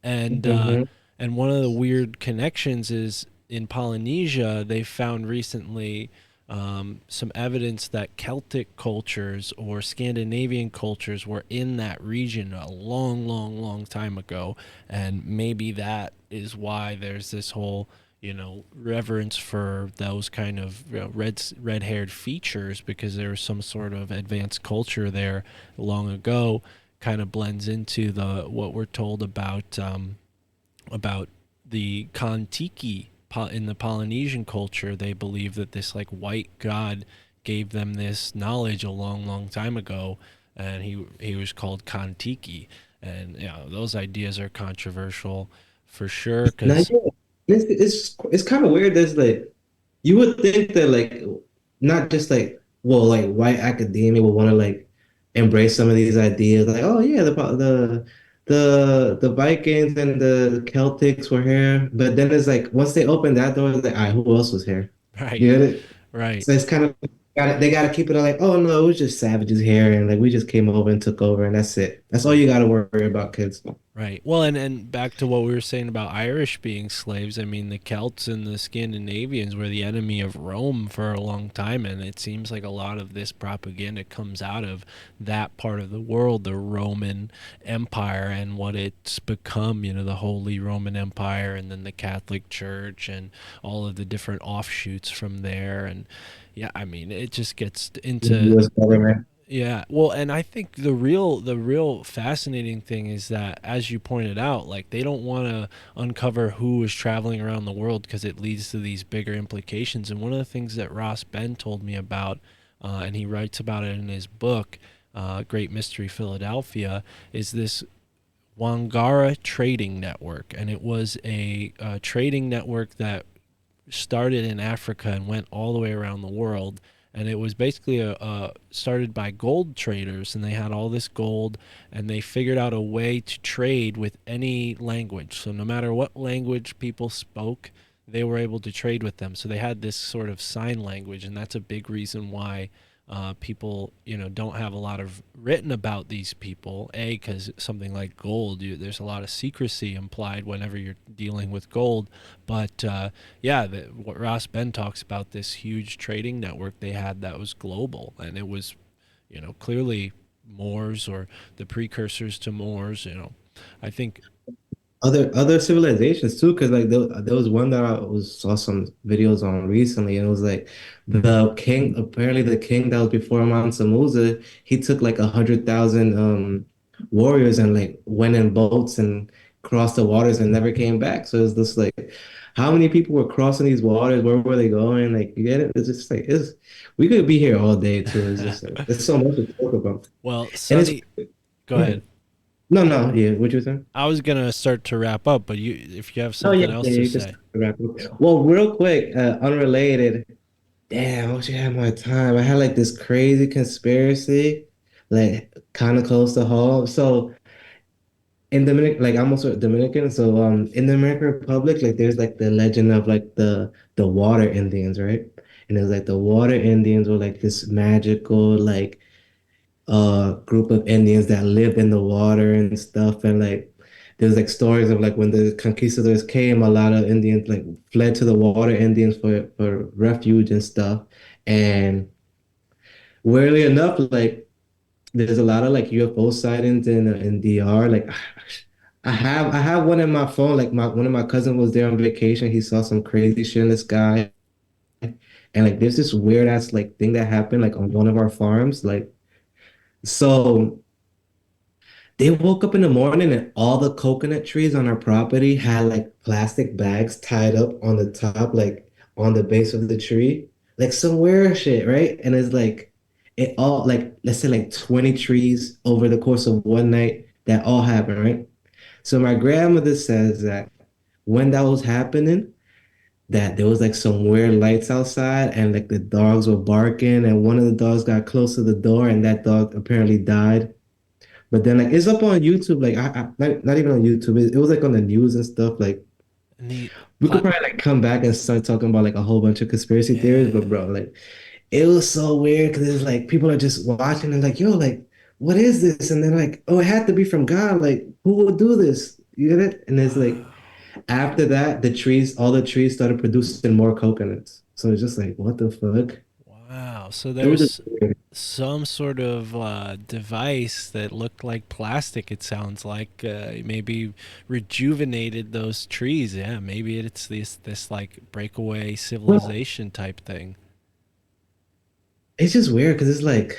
and uh, mhm. and one of the weird connections is in Polynesia they found recently some evidence that Celtic cultures or Scandinavian cultures were in that region a long, long, long time ago, and maybe that is why there's this whole reverence for those kind of red haired features because there was some sort of advanced culture there long ago. Kind of blends into the what we're told about the Kon-Tiki in the Polynesian culture. They believe that this like white god gave them this knowledge a long, long time ago, and he was called Kon-Tiki. And those ideas are controversial for sure Now, because yeah, it's kind of weird. There's like you would think that like not just like well like white academia would want to like embrace some of these ideas like oh yeah the Vikings and the Celtics were here, but then it's like once they open that door, it's like all right, who else was here? right, You get it? right. So it's kind of they gotta keep it like oh no, it was just savages here and like we just came over and took over and that's it. That's all you gotta worry about, kids. Right. Well, and back to what we were saying about Irish being slaves. I mean, the Celts and the Scandinavians were the enemy of Rome for a long time, and it seems like a lot of this propaganda comes out of that part of the world, the Roman Empire, and what it's become. The Holy Roman Empire, and then the Catholic Church, and all of the different offshoots from there. And yeah, I mean, it just gets into US government. yeah, well, and I think the real fascinating thing is that, as you pointed out, like they don't want to uncover who is traveling around the world because it leads to these bigger implications. And one of the things that Ross Ben told me about, and he writes about it in his book, Great Mystery Philadelphia, is this Wangara trading network, and it was a trading network that started in Africa and went all the way around the world. And it was basically started by gold traders, and they had all this gold, and they figured out a way to trade with any language. So no matter what language people spoke, they were able to trade with them. So they had this sort of sign language, and that's a big reason why people, don't have a lot of written about these people. A, because something like gold, there's a lot of secrecy implied whenever you're dealing with gold. But yeah, what Ross Ben talks about, this huge trading network they had that was global, and it was, clearly Moors or the precursors to Moors. I think. Other civilizations too, because like there was one that I was saw some videos on recently, and it was like the king. Apparently, the king that was before Mansa Musa, he took like 100,000 warriors and like went in boats and crossed the waters and never came back. So it's just like, how many people were crossing these waters? Where were they going? Like you get it? It's just like it's we could be here all day too. It's just like there's so much to talk about, Well, and it's Sonny, go yeah. ahead. No, no, yeah. What you saying? I was gonna start to wrap up, but if you have Oh yeah, something else yeah, to you just say. wrap up. Well, real quick, unrelated. Damn, I wish I had more time. I had like this crazy conspiracy, like kind of close to home. So in Dominican, like I'm also Dominican, so in the Dominican Republic, like there's like the legend of like the water Indians, right? And it's like the water Indians were like this magical like group of Indians that lived in the water and stuff. And like there's like stories of like when the conquistadors came, a lot of Indians like fled to the water Indians for refuge and stuff. And weirdly enough, like there's a lot of like UFO sightings in DR. Like I have one in my phone. Like my one of my cousin was there on vacation. He saw some crazy shit in the sky. And like there's this weird ass like thing that happened like on one of our farms. Like so They woke up in the morning and all the coconut trees on our property had like plastic bags tied up on the top, like on the base of the tree, like some weird shit, right? And it's like it all like let's say like 20 trees over the course of one night that all happened, right? So my grandmother says that when that was happening, that there was like some weird lights outside and like the dogs were barking and one of the dogs got close to the door and that dog apparently died. But then like it's up on YouTube, like not even on YouTube. It was like on the news and stuff. Like And the we could probably like come back and start talking about like a whole bunch of conspiracy theories, but yeah. bro, like it was so weird because it's like people are just watching and like, yo, like, what is this? And they're like, oh, it had to be from God. Like, who would do this? You get it? And it's like Wow. after that, all the trees started producing more coconuts. So it's just like, what the fuck? Wow. So It was just there's weird. some sort of device that looked like plastic, it sounds like, maybe rejuvenated those trees. Yeah, maybe it's this like breakaway Well, civilization type thing. it's just weird because it's like,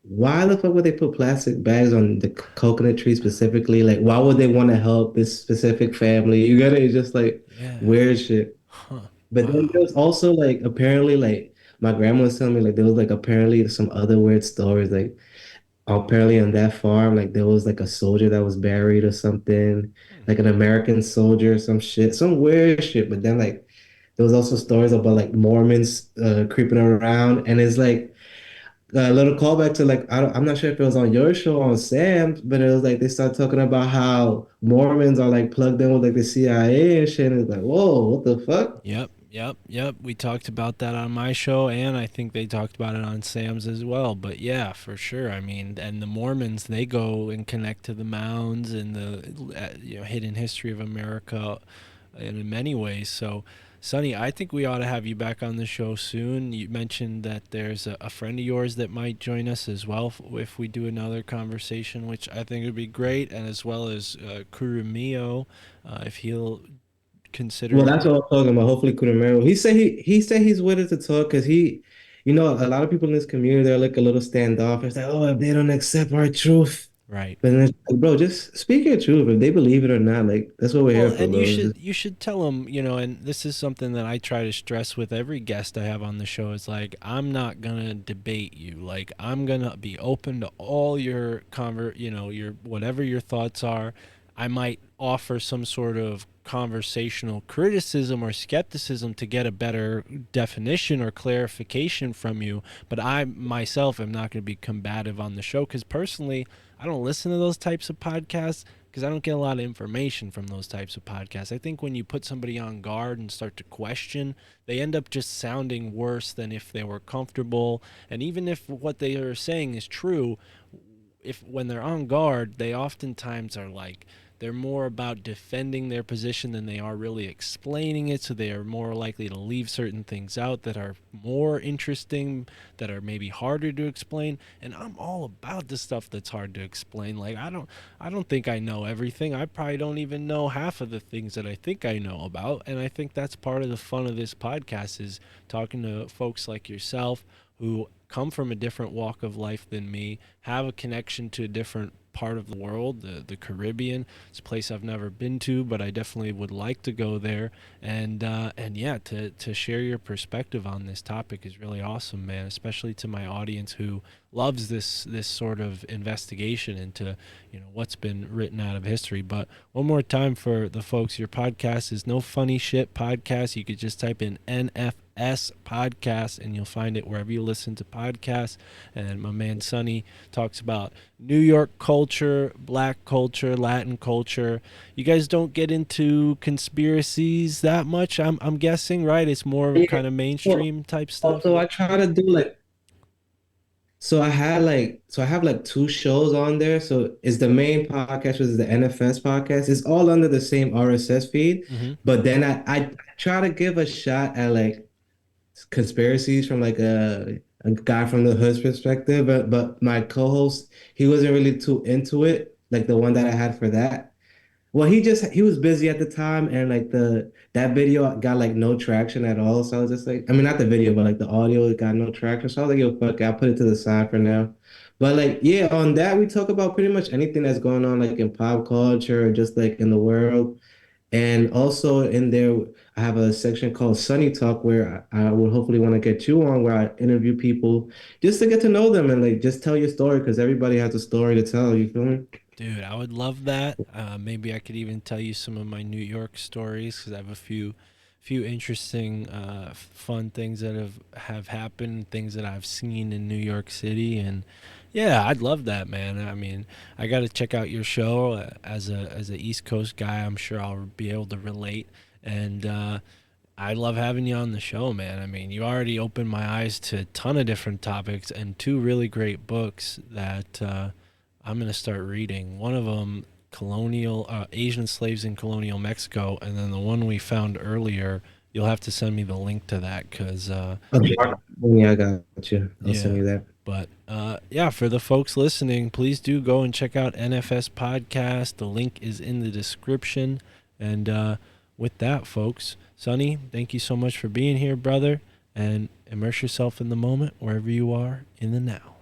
why the fuck would they put plastic bags on the coconut tree specifically? Like, why would they want to help this specific family? You get it? It's just like Yeah. weird shit. Huh. But then Wow. there was also like apparently like my grandma was telling me like there was like apparently some other weird stories like apparently on that farm like there was like a soldier that was buried or something Hmm. like an American soldier or some shit some weird shit. But then like there was also stories about like Mormons creeping around and it's like a little callback to like I'm not sure if it was on your show on Sam's, but it was like they started talking about how Mormons are like plugged in with like the CIA and shit. And it's like, whoa, what the fuck? Yep. We talked about that on my show, and I think they talked about it on Sam's as well. But yeah, for sure. I mean, and the Mormons, they go and connect to the mounds and the hidden history of America in many ways. So, Sonny, I think we ought to have you back on the show soon. You mentioned that there's a friend of yours that might join us as well if we do another conversation, which I think would be great, and as well as Kurumio, if he'll Well, consider. that's what I'm talking about. Hopefully, Kudamero. He said he's willing to talk because a lot of people in this community they're like a little standoff. It's like, oh, if they don't accept our truth, Right. but then it's like, bro, just speak your truth. If they believe it or not, like that's what we're Well, here for, and you bro. should you should tell them, and this is something that I try to stress with every guest I have on the show. Is like I'm not gonna debate you. Like I'm gonna be open to all your your whatever your thoughts are. I might offer some sort of conversational criticism or skepticism to get a better definition or clarification from you, but I myself am not going to be combative on the show because personally, I don't listen to those types of podcasts because I don't get a lot of information from those types of podcasts. I think when you put somebody on guard and start to question, they end up just sounding worse than if they were comfortable. And even if what they are saying is true, if when they're on guard, they oftentimes are like they're more about defending their position than they are really explaining it. So they are more likely to leave certain things out that are more interesting, that are maybe harder to explain. And I'm all about the stuff that's hard to explain. Like I don't think I know everything. I probably don't even know half of the things that I think I know about. And I think that's part of the fun of this podcast is talking to folks like yourself who come from a different walk of life than me, have a connection to a different part of the world, the Caribbean. It's a place I've never been to, but I definitely would like to go there. And yeah, to share your perspective on this topic is really awesome, man. Especially to my audience who loves this sort of investigation into what's been written out of history. But one more time for the folks, your podcast is No Funny Shit Podcast. You could just type in NFS podcast and you'll find it wherever you listen to podcasts. And my man Sonny talks about New York culture, black culture, Latin culture. You guys don't get into conspiracies that much, I'm guessing, right? It's more Yeah. kind of Well, mainstream type stuff. also I try to do like so I have like two shows on there. So it's the main podcast, which is the NFS podcast. It's all under the same RSS feed. Mm-hmm. But then I try to give a shot at like conspiracies from like a guy from the hood's perspective. But my co-host, he wasn't really too into it, like the one that I had for that. Well, he was busy at the time and like the that video got like no traction at all. So I was just like, I mean not the video, but like the audio got no traction. So I was like, yo, fuck it, I'll put it to the side for now. But like, yeah, on that we talk about pretty much anything that's going on like in pop culture or just like in the world. And also in there, I have a section called Sunny Talk where I would hopefully want to get you on, where I interview people just to get to know them and like just tell your story because everybody has a story to tell. You feel me? Dude, I would love that. Maybe I could even tell you some of my New York stories because I have a few interesting, fun things that have happened, things that I've seen in New York City, and yeah, I'd love that, man. I mean, I got to check out your show as a East Coast guy. I'm sure I'll be able to relate, and I love having you on the show, man. I mean, you already opened my eyes to a ton of different topics and two really great books that I'm going to start reading. One of them, Colonial Asian Slaves in Colonial Mexico, and then the one we found earlier. You'll have to send me the link to that because, Okay. Yeah, I got you. I'll send yeah. you that. But yeah, for the folks listening, please do go and check out NFS Podcast. The link is in the description. And with that, folks, Sonny, thank you so much for being here, brother. And immerse yourself in the moment wherever you are in the now.